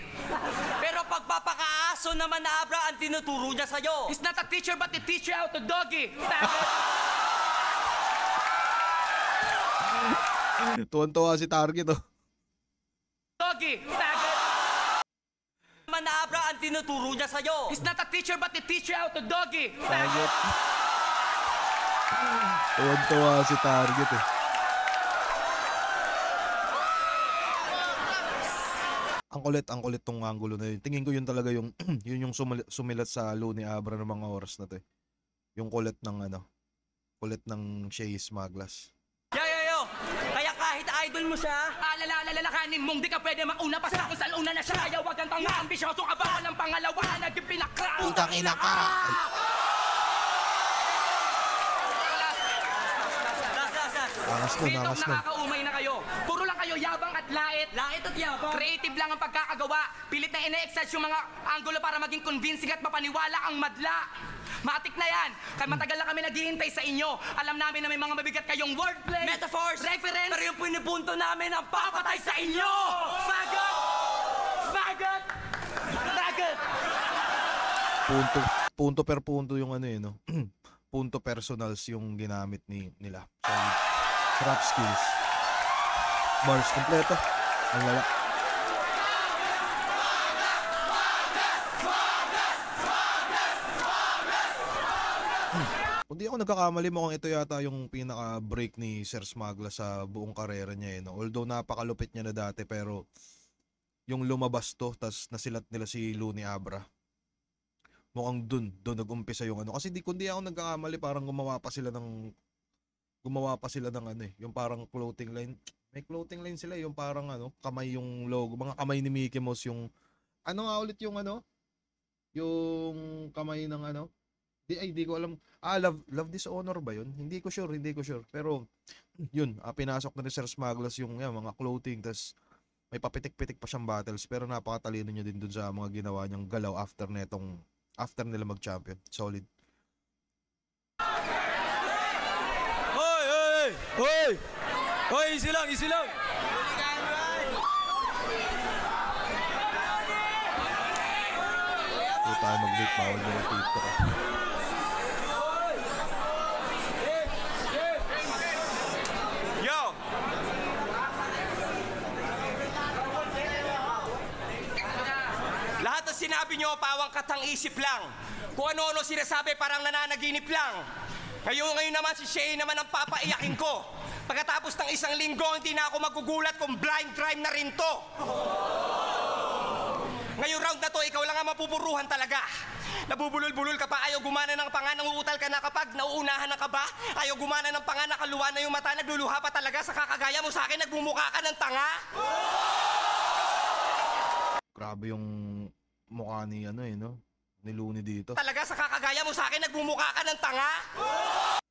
Pero pagpapakaaso naman na Abra ang tinuturo niya sa'yo. He's not a teacher but he teach you how to doggy. Tuwan-tuwa si Target oh. Doggy. Naman na Abra ang tinuturo niya sa'yo. He's not a teacher but he teach you how to doggy. Target. Tuwan-tuwa si Target eh. Ang kulit tong angulo na yun. Tingin ko yun talaga yung yun yung sumilat sa Looney Abra ng mga oras na to eh. Yung kulit ng kulit ng Shay Smaglas. Yo. idol mo siya? Alalalalakanin mong di ka pwede mauna pa sa kung saan una na siya. Kaya wag kang tanga, ambisyoso ka ba? Walang pangalawa, naging pinakra. Putang ina ka! Angas nun, Dito angas nun. nakakaumay na kayo. Puro lang kayo yabang at lait. Lait at yabang. Creative lang ang pagkakagawa. Pilit na ine-excite yung mga angulo para maging convincing at mapaniwala ang madla. Matik na yan. Kaya matagal na kami naghihintay sa inyo. Alam namin na may mga mabigat kayong wordplay, Metaphors, reference, pero yung pinipunto namin ang papatay sa inyo! Faggot! Faggot! Faggot! Punto per punto yung ano no. Punto personals yung ginamit nila. So, rap skills. Bars kompleto. Ang lala. Kung di ako nagkakamali, mukhang ito yata yung pinaka-break ni Sir Smagla sa buong karera niya. No? Although napakalupit niya na dati, pero yung lumabas to, tas nasilat nila si Looney Abra. Mukhang doon nag-umpisa yung ano. Kasi kung di ako nagkakamali, parang gumawa pa sila ng ano yung parang clothing line. May clothing line sila, yung parang ano, kamay yung logo. Mga kamay ni Mickey Mouse yung, ano nga ulit yung ano? Yung kamay ng ano? Di ko alam. Love Dishonor ba yun? Hindi ko sure. Pero, yun, pinasok na ni Sir Smaglas yung mga clothing, tas may papitik-pitik pa siyang battles, pero napakatalino niya din dun sa mga ginawa niyang galaw after nila mag-champion. Solid. Hoy, easy lang, easy lang. So tayo mag-date, bawal mo ng TikTok. Yo! Lahat ng sinabi nyo, pawang katang isip lang. Kung ano-ano sinasabi, parang nananaginip lang. Ngayon naman si Shay naman ang papaiyakin ko. Pagkatapos ng isang linggo, hindi na ako magugulat kung blind crime na rin to. Ngayong round na to, ikaw lang ang mapupuruhan talaga. Nabubulol-bulol ka pa, ayaw gumana ng panga, nanguutal ka na kapag nauunahan na ka ba? Ayaw gumana ng panga, nakaluwa na yung mata, nagluluha pa talaga sa kakagaya mo sa akin, nagmumukha ka ng tanga? Grabe yung mukha ni ni Looney dito. Talaga sa kakagaya mo sa akin, nagmumukha ka ng tanga?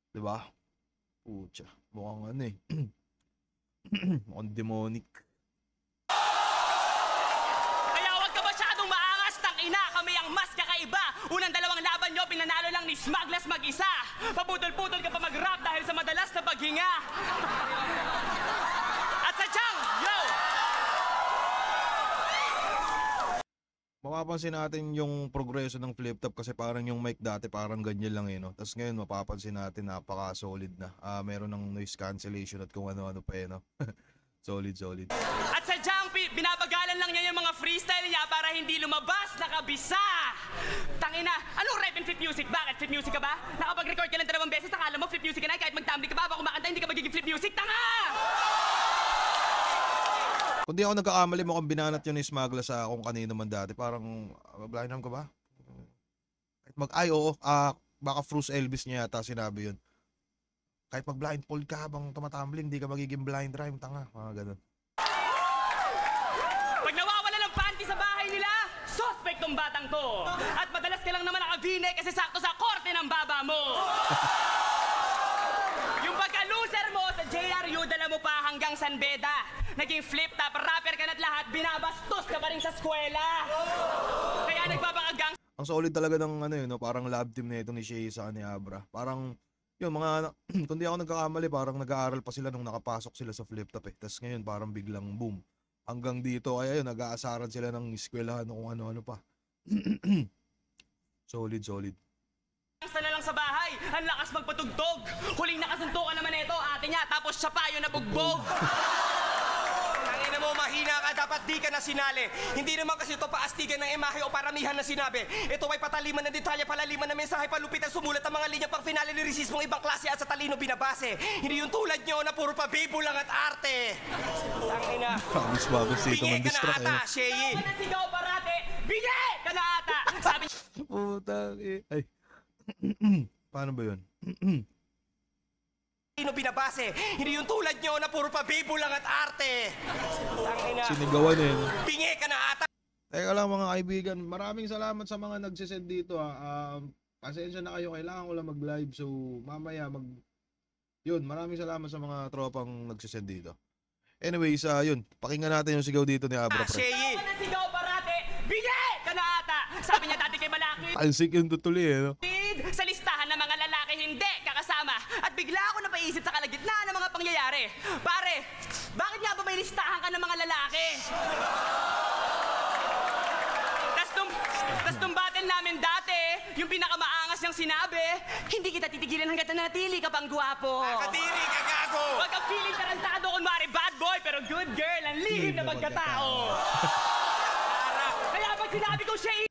Diba? Pucha, mukhang mukhang demonic. Kaya huwag ka masyadong maangas, tangina. Kami ang mas kakaiba. Unang dalawang laban nyo, pinanalo lang ni Smaglas mag-isa. Paputol-putol ka pa mag-rap dahil sa madalas na paghinga. At sa Chang, yo! Mapapansin natin yung progreso ng flip top kasi parang yung mic dati parang ganyan lang no. Tapos ngayon mapapansin natin napaka-solid na. Meron ng noise cancellation at kung ano-ano pa no. Solid. At sa Chang, binabagalan lang niya yung mga freestyle niya para hindi lumabas, nakabisa. Tangina, anong rap and flip music? Bakit? Flip music ka ba? Nakapag-record ka lang 2 beses, akala mo flip music ka na, kahit mag-tumbling ka ba, baka kumakanta, hindi ka magiging flip music, tanga! Kung di ako nagkakamali, mukhang binanat yun ni Smagla sa kung kanino man dati. Parang, blind ka ba? Oo. Baka Fruce Elvis niya yata sinabi yun. Kahit mag-blindfold ka habang tumatumbling, di ka magiging blind rhyme. Tanga, mga ganun. Pag nawawala ng panty sa bahay nila, suspect tong batang to. At madalas ka lang naman nakavine kasi sakto sa korte ng baba mo. Yung pagka-loser mo sa JRU, dala mo pa hanggang San Beda. Naging flip top, rapper ka na't lahat, binabastos ka pa rin sa eskwela. Kaya nagbabakagang. Ang solid talaga ng parang lab team na ito ni Shay sa ni Abra. Parang, yun, kung di ako nagkakamali, parang nag-aaral pa sila nung nakapasok sila sa flip top Tapos ngayon, parang biglang boom. Hanggang dito, ay ayun, nag-aasaran sila ng eskwelahan kung ano-ano pa. Solid. Basta na lang sa bahay, ang lakas magpatugtog. Huling nakasuntukan naman ito, ate niya, tapos siya pa yung nabugbog. Tangina mo, mahina ka, dapat di ka na sinali. Hindi naman kasi ito paastigan ng imahe o paramihan na sinabi. Ito ay pataliman ng detalye, palaliman ng mensahe, palupitan, sumulat ang mga linya pang finale ni resismong ibang klase at sa talino binabase. Hindi yung tulad nyo na puro pabibo lang at arte. Tangina. Bagus dito man Bigay ka na distract ata, Shay. Nasigaw parate, bigay ka na ata. Sabi Putang Ay. Paano ba yun? Sino binabase? Hindi yung tulad nyo na puro pabibo lang at arte. Tangina. Sinigawan eh. No? Pingi ka na ata. Teka lang mga kaibigan, maraming salamat sa mga nagsisend dito ha. Pasensya na kayo, kailangan ko lang mag-live. So mamaya yun, maraming salamat sa mga tropang nagsisend dito. Anyways, yun, pakinggan natin yung sigaw dito ni Abra Pre. Sheyi. Ako na sigaw parate, bingi ka na ata. Sabi niya dati kay Malaki. Talsik yung tutuloy eh, no? Sa listahan ng mga lalaki hindi kakasama. At bigla ako napaisip sa kalagitnaan ng mga pangyayari. Pare, bakit nga ba may listahan ka ng mga lalaki? Tas nung battle namin dati, yung pinakamaangas niyang sinabi, hindi kita titigilan hanggat nanatili ka pang gwapo. Kadiri ka gago. Huwag kang feeling tarantado kunwari bad boy, pero good girl, ang lihim na magkatao. Kaya pag sinabi ko siya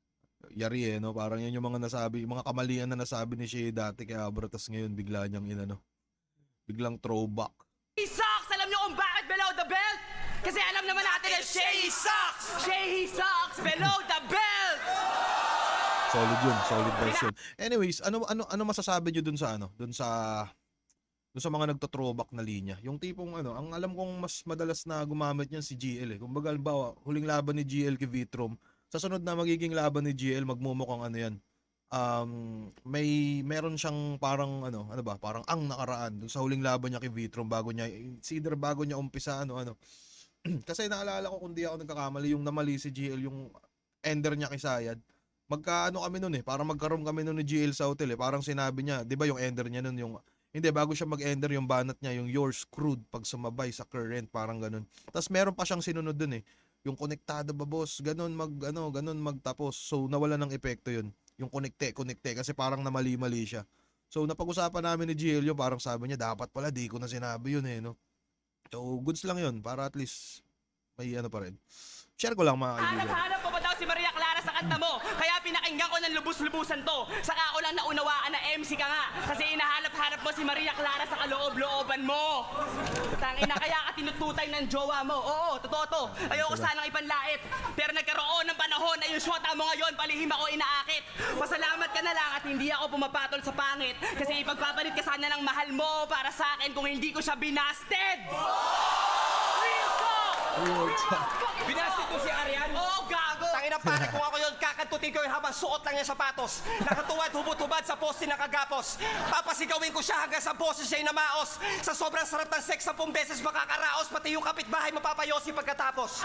Yari eh, no? Parang yan yung mga nasabi, yung mga kamalian na nasabi ni Shea dati kay Abra, tas ngayon bigla niyang biglang throwback. sucks! Alam niyo kung bakit below the belt? Kasi alam naman natin na Shea sucks! Shea sucks below the belt! Solid yun, solid version. Anyways, ano masasabi niyo dun sa dun sa mga nagto-throwback na linya? Yung tipong ang alam kong mas madalas na gumamit niyan si GL eh. Kumbaga halimbawa, huling laban ni GL kay Vitrom, sa sunod na magiging laban ni GL, magmumukhang yan. Meron siyang parang parang ang nakaraan dun sa huling laban niya kay Vitrom bago niya umpisa kasi naalala ko kung di ako nagkakamali yung namali si GL yung ender niya kay Sayad. Kami nun eh, parang magkaroon kami nun ni GL sa hotel eh. Parang sinabi niya, 'di ba yung ender niya nun hindi, bago siya mag-ender yung banat niya, yung you're screwed pag sumabay sa current, parang ganun. Tapos meron pa siyang sinunod dun eh. Yung konektado ba boss, ganun magtapos. So nawala ng epekto yun. Yung konekte kasi parang namali-mali siya. So napag-usapan namin ni GL yung parang sabi niya dapat pala di ko na sinabi yun eh, no. So goods lang yun para at least may pa rin. Share ko lang mga kaibigan. Hanap mo ba daw si Maria Clara sa kanta mo? Kaya pinakinggan ko ng lubus-lubusan to. Saka ako lang naunawaan na MC ka nga. Kasi inahanap-hanap mo si Maria Clara sa kaloob-looban mo. Tangina, kaya ka tinututay ng jowa mo. Oo, totoo to. Ayoko sanang ipanlait. Pero nagkaroon ng panahon na yung shota mo ngayon, palihim ako inaakit. Pasalamat ka na lang at hindi ako pumapatol sa pangit. Kasi ipagpapalit ka sana ng mahal mo para sa akin kung hindi ko siya binasted. Real talk! Binasted mo si Arian? Oo, gago! Tangina pare, kung ako yun, kakantutin ko yung habang suot lang niya sapatos. Nakatuwad, hubot-hubad sa poste nakagapos. Papasigawin ko siya hanggang sa boses siya'y namaos. Sa sobrang sarap ng sex, 10 beses makakaraos. Pati yung kapitbahay mapapayosi pagkatapos.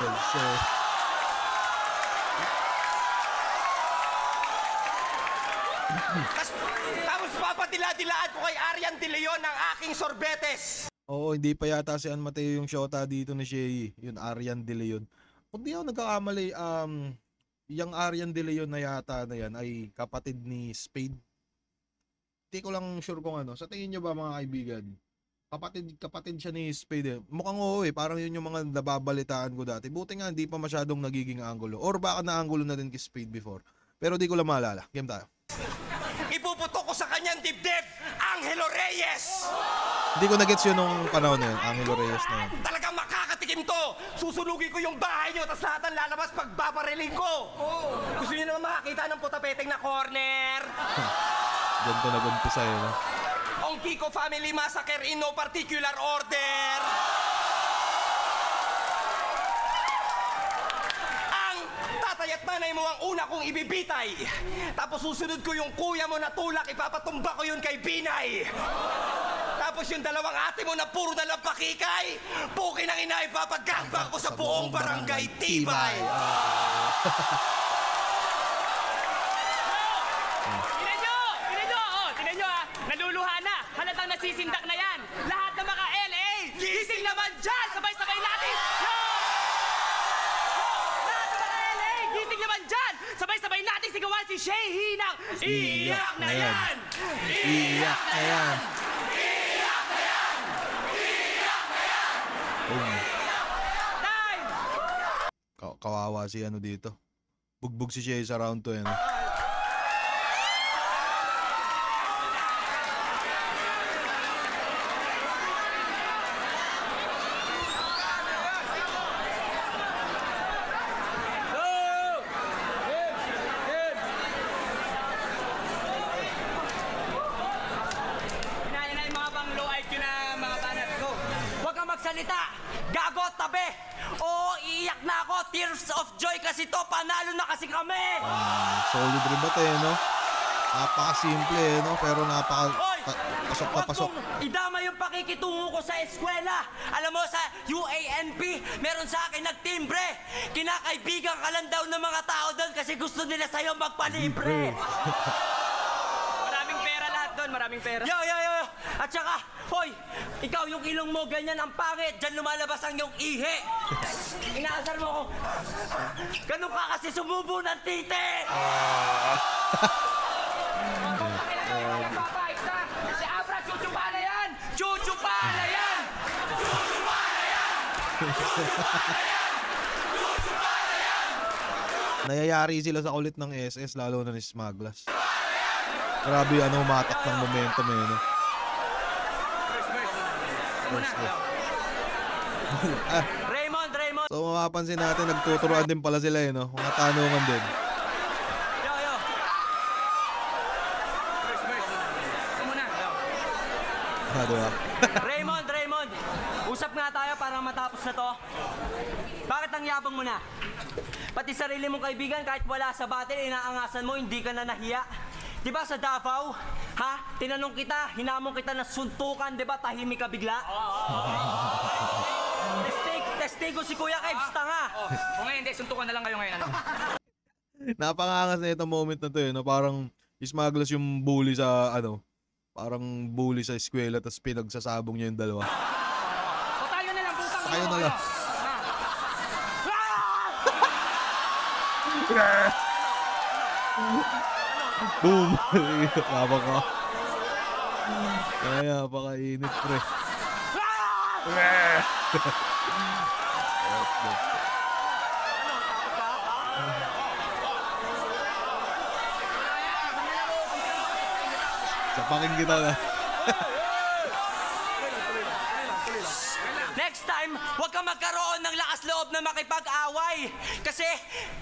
Tapos papadila-dilaan ko kay Arian De Leon ang aking sorbetes. Oo, hindi pa yata si An Mateo yung shota dito ni Shea. Yun, Arian De Leon. Kung di ako nagkakamali, yung Arian De Leon na yata na yan ay kapatid ni Spade. Hindi ko lang sure kung Sa tingin nyo ba mga kaibigan? Kapatid siya ni Spade eh. Mukhang oo eh. Parang yun yung mga nababalitaan ko dati. Buti nga hindi pa masyadong nagiging angulo. Or baka na-angulo na din kay Spade before. Pero di ko lang maalala. Game tayo. Ipuputok ko sa kanyang dibdib, Angelo Reyes! Hindi ko na-gets yun nung panahon na yun. Angelo Reyes na yun. Talagang makakatikim to! Susunugin ko yung bahay nyo, tapos lahat ang lalabas pagbabariling ko! Gusto nyo naman makakita ng putapeteng na corner? Diyan ko nag-umpisa yun. Ang Kiko Family Massacre in no particular order! Ang tatay at nanay mo ang una kong ibibitay! Tapos susunod ko yung kuya mo na tulak, ipapatumba ko yun kay Binay! Tapos yung dalawang ate mo na puro na lang pakikay, pukin ang ina, ipapagangbang ko sa buong barangay Tibay! Tinan nyo naluluha na, halatang nasisindak na yan. Lahat ng mga LA, gising naman dyan, sabay-sabay natin. Lahat ng mga LA, gising naman dyan, sabay-sabay natin sigawan si Shea Hinang. Iiyak na yan! Iiyak na yan! Time! Kawawa si dito. Bugbog si Shea sa round 2 Yan yung mga pang low IQ na magsalita. Gago, tabi. Oo, iiyak na ako. Tears of joy kasi to. Panalo na kasi kami. Solid rebat no? Napaka-simple no? Pero pasok na pasok. Huwag mong idama yung pakikitungo ko sa eskwela. Alam mo, sa UANP, meron sa akin nagtimbre. Kinakaibigan ka lang daw ng mga tao doon kasi gusto nila sa'yo magpalibre. Maraming pera lahat doon, maraming pera. Yo! At saka, hoy, ikaw yung ilong mo ganyan ang pangit. Diyan lumalabas ang iyong ihi. Inaasar mo ako. Ganun ka kasi sumubo ng titi. Si Abra, chuchupa na yan! Chuchupa na yan! Nayayari sila sa kulit ng SS, lalo na ni Smaglas. Grabe umatak ng momentum no? Raymond! So mapapansin natin, nagtuturuan din pala sila no? Mga tanungan din. Yo! Diba? Raymond! Usap nga tayo para matapos na to. Bakit ang yabang mo na? Pati sarili mong kaibigan, kahit wala sa battle, inaangasan mo, hindi ka na nahiya. Diba sa Davao, ha? Tinanong kita, hinamon kita na suntukan, diba? Tahimik ka bigla? Testigo si Kuya Kebs, tanga! Kung ngayon, hindi, suntukan na lang kayo ngayon, ano? Napangangas na itong moment na to no? Parang Smaglas yung bully sa parang bully sa eskwela, tapos pinagsasabong niya yung dalawa. O tayo na lang, putang Tayo na lang. Boom! Labang ka. Kaya pakainit, pre. Sapakin kita na. Next time, huwag kang magkaroon ng lakas loob na makipag-away. Kasi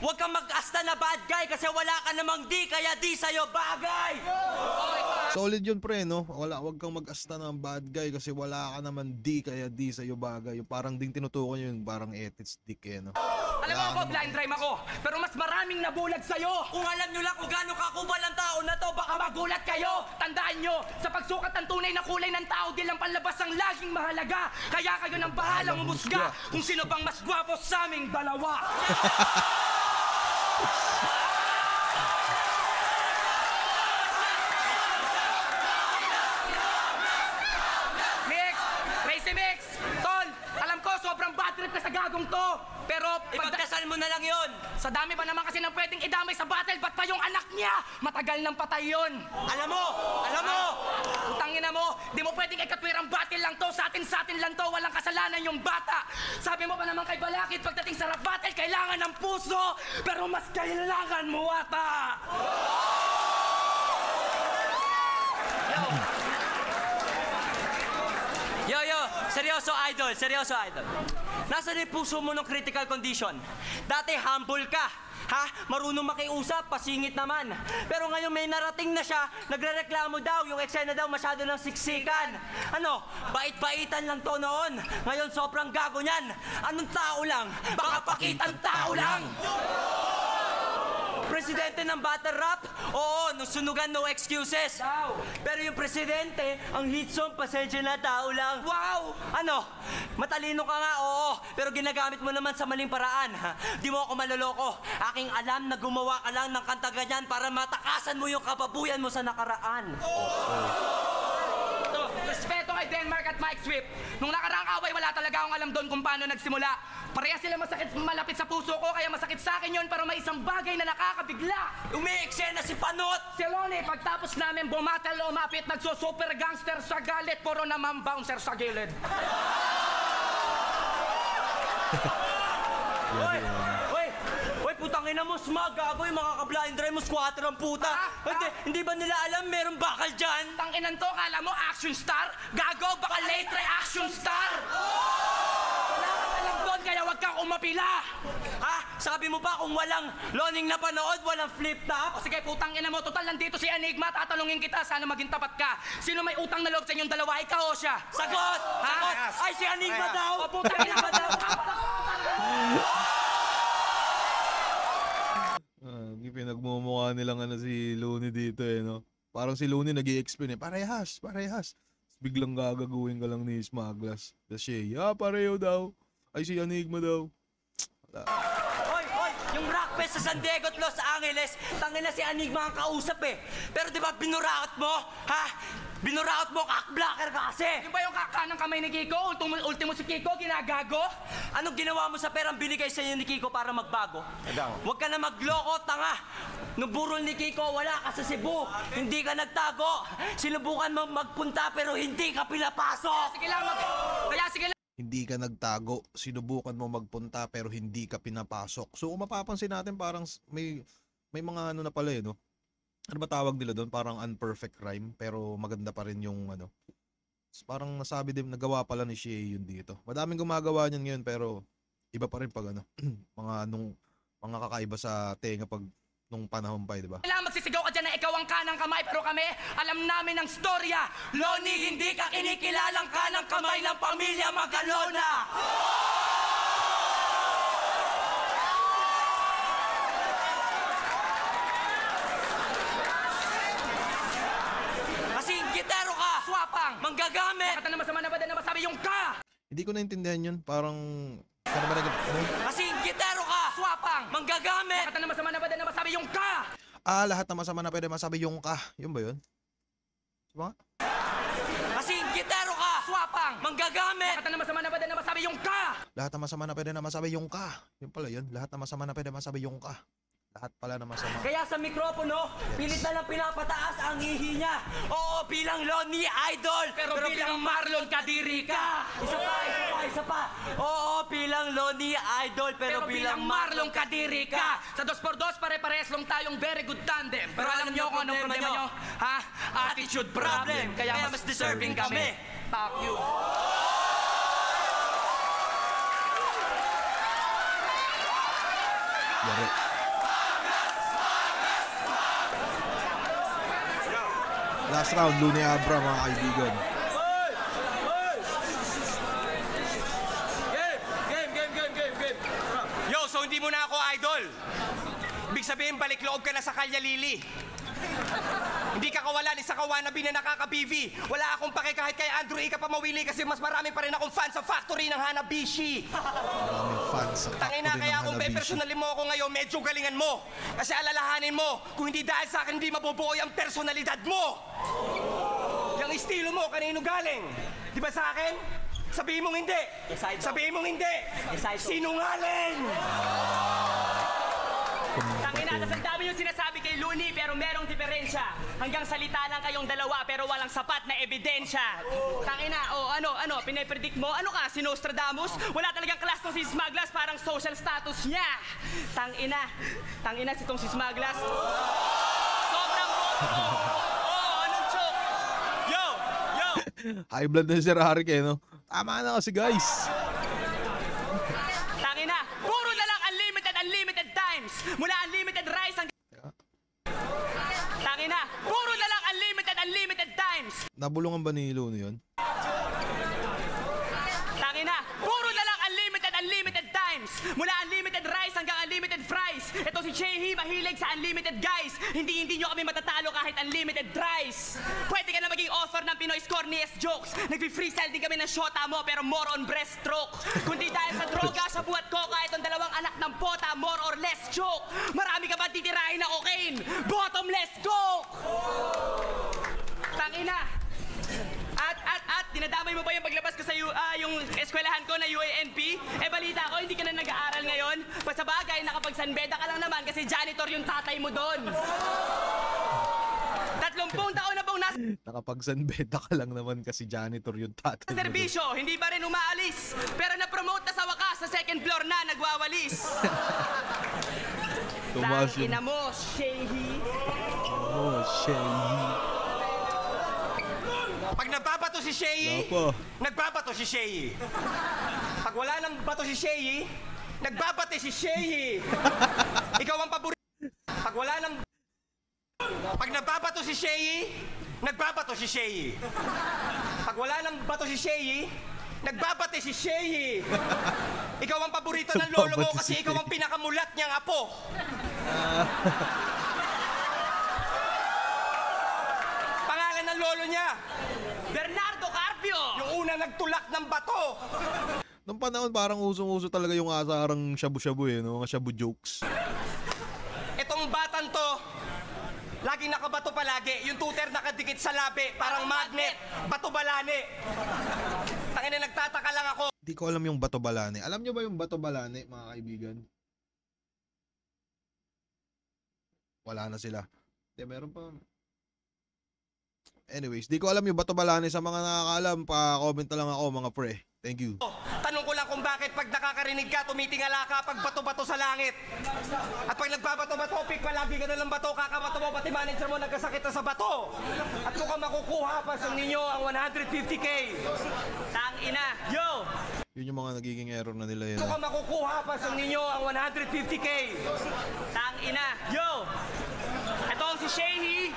huwag kang mag-asta na bad guy kasi wala ka namang di, kaya di sa'yo bagay. Solid yun, pre, no? Wag kang mag-asta ng bad guy kasi wala ka naman di, kaya di sa'yo bagay. Yung parang ding tinutukoy yun, parang etits dick, no? Alam mo ako, blind drive ako, pero mas maraming nabulag sa'yo. Kung alam nyo lang kung gaano kakubal ang tao na to, baka Magulat kayo! Tandaan nyo, sa pagsukat ng tunay na kulay ng tao, di lang panlabas ang laging mahalaga. Kaya kayo nang bahalang umusga kung sino bang mas gwapo sa aming dalawa. Mix! Crazy Mix! Tol, alam ko sobrang bad trip ka sa gagong to. Pero ipagdasal mo na lang yon. sa dami ba naman kasi nang pwedeng idamay sa battle, ba't pa yung anak niya? Matagal nang patay yun. Alam mo! Utangin na mo, di mo pwedeng ikatwirang battle lang to. Sa atin lang to, walang kasalanan yung bata. Sabi mo pa naman kay Balakid, pagdating sa rap battle, kailangan ng puso. Pero mas kailangan mo ata. Yo, seryoso idol. Nasaan yung puso mo ng critical condition? Dati humble ka, ha? Marunong makiusap, pasingit naman. Pero ngayon may narating na siya, nagrereklamo daw, yung eksena daw masyado ng siksikan. Ano, bait-baitan lang to noon. Ngayon sobrang gago niyan. Anong tao lang? Baka pakitang tao lang! Presidente ng battle rap? Oo, nung sunugan, no excuses. Wow. Pero yung presidente, ang hit song, pasensya na, tao lang. Wow! Ano? Matalino ka nga, oo. Pero ginagamit mo naman sa maling paraan. Ha? Di mo ako maloloko. Aking alam na gumawa ka lang ng kanta ganyan para matakasan mo yung kababuyan mo sa nakaraan. Ito, respeto kay Denmark at Mike Swift. Nung nakaraang away, wala talaga akong alam doon kung paano nagsimula. Pareha sila malapit sa puso ko, kaya masakit sa akin yun, pero may isang bagay na nakakabigla. Umiiksena si Panot! Si Lonnie, pagtapos namin bumatel o umapit, nagso-super gangster sa galit, puro naman bouncer sa gilid. Hoy, putangin na mo, smag, gago yung mga ka-blind drive mo, squatter ang puta. Hindi ba nila alam meron bakal dyan? Tanginan to, kala mo action star? Gago, baka late reaction star! Wala kang alam doon, kaya wag kang umapila! Ha? Sabi mo ba kung walang loning na panood, walang flip top? O sige, putang ina mo, total nandito si Enigma, tatanungin kita, sana maging tapat ka. Sino may utang na loob sa inyong dalawa, ikaw o siya? Sagot! Ha? Sagot! Ay, si Enigma daw! O putang ina mo daw! Pinagmumukha nilang si Looney dito no. Parang si Looney nag-i-explain parehas. Tapos biglang gagaguhin ka lang ni Smaglas. Tapos siya, pareho daw. Ay, si Enigma daw. Hoy! Yung Rockfest sa San Diego at Los Angeles, tangin na si Enigma ang kausap Pero di ba binuraot mo? Ha? Binuraot mo, cockblocker ka kasi! Yung ba yung kakanang kamay ni Kiko? Ultimo si Kiko, ginagago? Anong ginawa mo sa perang binigay sa inyo ni Kiko para magbago? Huwag ka na magloko, tanga! Nung burol ni Kiko, wala ka sa Cebu. Hindi ka nagtago. Sinubukan mo magpunta pero hindi ka pinapasok. Sige lang, kaya sige lang. Hindi ka nagtago. Sinubukan mo magpunta pero hindi ka pinapasok. So kung mapapansin natin parang may mga ano na pala no. Ano ba tawag nila doon? Parang unperfect rhyme pero maganda pa rin yung ano. Parang nasabi din, nagawa pala ni Shea yun dito. Madaming gumagawa niyan ngayon pero iba pa rin pag ano, mga kakaiba sa tenga pag nung panahon pa, di ba? Kailangan magsisigaw ka dyan na ikaw ang kanang kamay, pero kami, alam namin ang storya. Loni, hindi ka kinikilalang kanang kamay ng pamilya Magalona! Kasing gitero ka! Swapang! Manggagamit! Bakit na masama na ba na masabi yung ka? Hindi ko naintindihan yun. Parang ano ba ano? Kasing gitero ka! Swapang! Manggagamit! Bakit na masama na ba na masabi yung ka? Lahat na masama na pwede masabi yung ka. Yun ba yun? Diba? Kasing gitero ka! Swapang! Manggagamit! Bakit na masama na ba na masabi yung ka? Lahat na masama na pwede na masabi yung ka. Yun pala yun. Lahat na masama na pwede masabi yung ka. Lahat pala na masama. Kaya sa mikropono, pilit na lang pinapataas ang ihi niya. Oo, bilang Loni Idol. Pero bilang Marlon Kadiri ka! Isa pa. Oo, bilang Loni Idol. Pero bilang Marlon Kadiri ka! Sa 2x2, pare-pares lang tayong very good tandem. Pero alam nyo kung anong problema nyo? Ha? Attitude problem. Kaya mas deserving kami. Fuck you. Yari. Last round, Looney Abra mga kaibigan. Yo, so hindi mo na ako idol. Ibig sabihin, balik loob ka na sa Kalya Lili. Hindi ka kawalan, isa ka wannabe na nakaka-PV. Wala akong pake kahit kay Andrew Ika pa mawili kasi mas marami pa rin akong fan sa factory ng Hanabishi. Maraming fans sa Tangina, factory kaya ng kung Hanabishi. pe-personalin mo ako ngayon, medyo galingan mo. Kasi alalahanin mo, kung hindi dahil sa akin, hindi mabubuo yung personalidad mo. Yung estilo mo, kanino galing? Di ba sa akin? Sabihin mong hindi. Sabihin mong hindi. Sinungaling! Tangina, ang dami yung sinasabi kay Looney pero merong diferensya. Hanggang salita lang kayong dalawa pero walang sapat na ebidensya. Tangina, ano, pinapredict mo? Ano ka, si Nostradamus? Wala talagang class tong si Smaglas, parang social status niya. Tangina si tong si Smaglas. Sobrang boto. Anong joke? Yo! High blood na si Sir Harik no? Tama na kasi guys. Tangina, puro na lang unlimited times. Mula unlimited rice hanggang... Tangina, puro na lang unlimited times. Nabulungan ba ni Looney yun? Tangina, puro na lang unlimited times. Mula unlimited rice hanggang unlimited fries. Ito si Chehi, mahilig sa unlimited guys. Hindi nyo kami matatalo kahit unlimited tries. Pwede ka na maging author ng Pinoy's corniest jokes. Nagpi-freestyle din kami ng shota mo pero more on breaststroke. Kundi dahil sa droga, sa buhat coca, itong dalawang anak ng pota, more or less joke. Marami ka ba titirahin na cocaine? Bottomless coke! Tangina. At, dinadamay mo ba yung paglabas ko sa yung eskwelahan ko na UANP? Balita ko, hindi ka na nag-aaral ngayon. Sa bagay, nakapagsanbeda ka lang naman kasi janitor yung tatay mo doon. 30 taon na pong nasa Nakapagsanbeda ka lang naman kasi janitor yung tatay. serbisyo, hindi pa rin umaalis. Pero na-promote na sa wakas, sa second floor na, nagwawalis. Tumaas yung... Tangina mo, Shehi. Oh, Shelly. Pag nagbabato si Shea, Opo. nagbabato si Shea. Pag wala nang bato si Shay, nagbabate si Shay. Ikaw ang paborito. Pag wala nang... Pag nababato si Shay, nagbabato si Shay. Pag wala nang bato si Shay, nagbabate si Shay. Ikaw ang paborito ng lolo mo kasi ikaw ang pinakamulat niyang apo. Pangalan ng lolo niya, Bernardo Carpio! yung una nagtulak ng bato. Nung panahon parang usong-uso talaga yung asarang shabu-shabu eh, no? Mga shabu jokes. Itong batang to, laging nakabato palagi. Yung tuter nakadikit sa labi, parang magnet. Bato balane. Tangina, nagtataka lang ako. Hindi ko alam yung Bato Balane. Alam nyo ba yung Bato Balane, mga kaibigan? Wala na sila. Hindi, meron pa. Anyways, di ko alam yung Bato Balane. Sa mga nakakaalam, pa-comment na lang ako, mga pre. Thank you. Tanong ko lang kung bakit pag nakakarinig ka, tumitingala ka pag bato-bato sa langit. At pag nagbabato-bato, pick palagi ka na lang bato, kakabato mo, pati manager mo nagkasakit na sa bato. At kung ka makukuha pa sa ninyo ang 150K. Tang ina! Yo! Yun yung mga nagiging error na nila yun. Kung ka makukuha pa sa ninyo ang 150K. Tang ina! Yo! Etong si Shehi,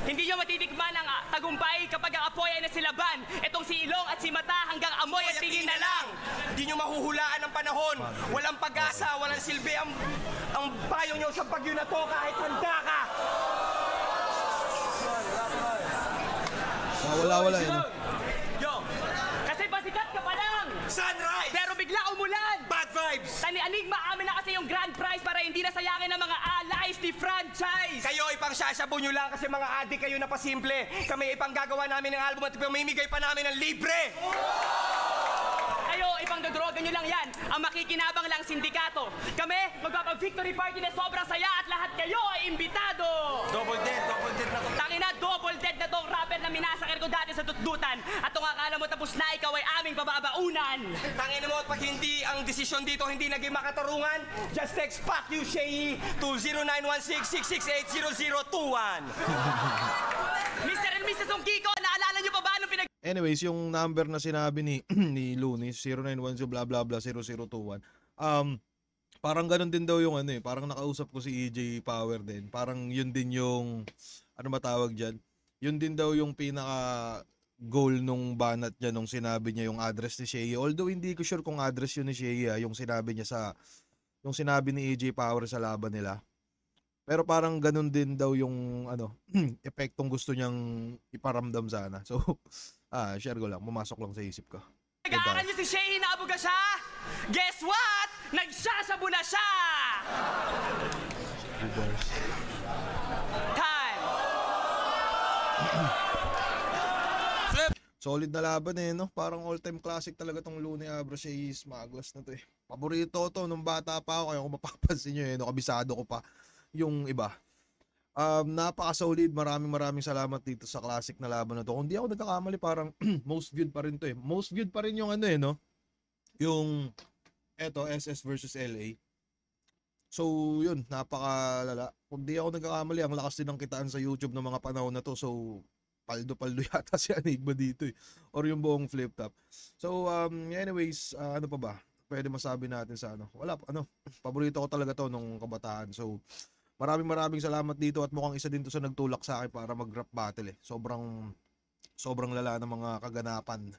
hindi nyo matitikman ang tagumpay kapag ang apoy ay nasilaban. Etong si Ilong at si Mata hanggang amoy at tingin na lang. Hindi nyo mahuhulaan ang panahon. Walang pag-asa, walang silbi ang payo nyo sa bagyo na to kahit handa ka. Wala yun. Yo! Kasi basikat ka pa lang! Sunrise! Pero bigla umulan! Bad vibes! Tani Enigma, amin na kasi yung grand prize para hindi na sayangin ng mga allies ni franchise! Kayo ipang sasabu nyo lang kasi mga adik kayo na pasimple. Kami ipang gagawa namin ng album at mamimigay pa namin ng libre. Kayo, ipang dodroga nyo lang yan. Ang makikinabang lang sindikato. Kami, magpapa-victory party na sobrang saya at lahat kayo ay imbitado! Double dead na to. Tangina, double dead na tong rapper na minasakir ko dati sa tutdutan. At kung akala mo tapos na, ikaw ay aming bababaunan. Tangina mo, at pag hindi ang desisyon dito hindi naging makatarungan, just text fuck you, Shay, to 0916-668-0021. Mr. and Mrs. Kiko, naalala nyo pa ba nung pinag... Anyways, yung number na sinabi ni ni Looney, 0910 blah blah blah 0021. Parang ganun din daw yung ano eh, parang nakausap ko si EJ Power din. Parang yun din yung ano matawag diyan. Yun din daw yung pinaka goal nung banat niya nung sinabi niya yung address ni Shea. Although hindi ko sure kung address yun ni Shea, yung sinabi niya yung sinabi ni EJ Power sa laban nila. Pero parang ganun din daw yung ano, epektong gusto niyang iparamdam sana. So, share ko lang, pumasok lang sa isip ko. Nag-aaral niyo si Shehi na abuga siya? Guess what? Nagsasabu na siya! Time! Solid na laban eh, no? Parang all-time classic talaga tong Looney Abra Shea Smugglers na to eh. Paborito ko to nung bata pa ako, kaya kung mapapansin nyo eh, no? Kabisado ko pa yung iba. Napaka-solid. Maraming salamat dito sa classic na laban na to. Kung di ako nagkakamali, parang most viewed pa rin to eh. Most viewed pa rin yung ano eh, no? Yung eto, SS versus LA. So, yun, napakalala. Kung di ako nagkakamali, ang lakas din ng kitaan sa YouTube ng mga panahon na to. So, paldo yata si Enigma dito eh. Or yung buong flip top. So, anyways, ano pa ba? Pwede masabi natin sa ano. Wala, paborito ko talaga to nung kabataan. So, maraming salamat dito at mukhang isa din to sa nagtulak sa akin para mag-rap battle eh. Sobrang lala ng mga kaganapan.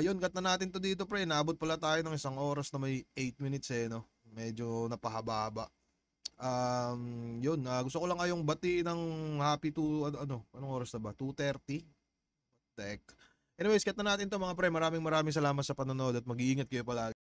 Yun, cut na natin to dito pre. Naabot pala tayo ng 1 oras na may 8 minutes eh, no? Medyo napahaba-haba. Yun, gusto ko lang kayong bati ng happy to, anong oras na ba? 2:30? Anyways, cut na natin to mga pre. Maraming salamat sa panonood at mag-iingat kayo palagi.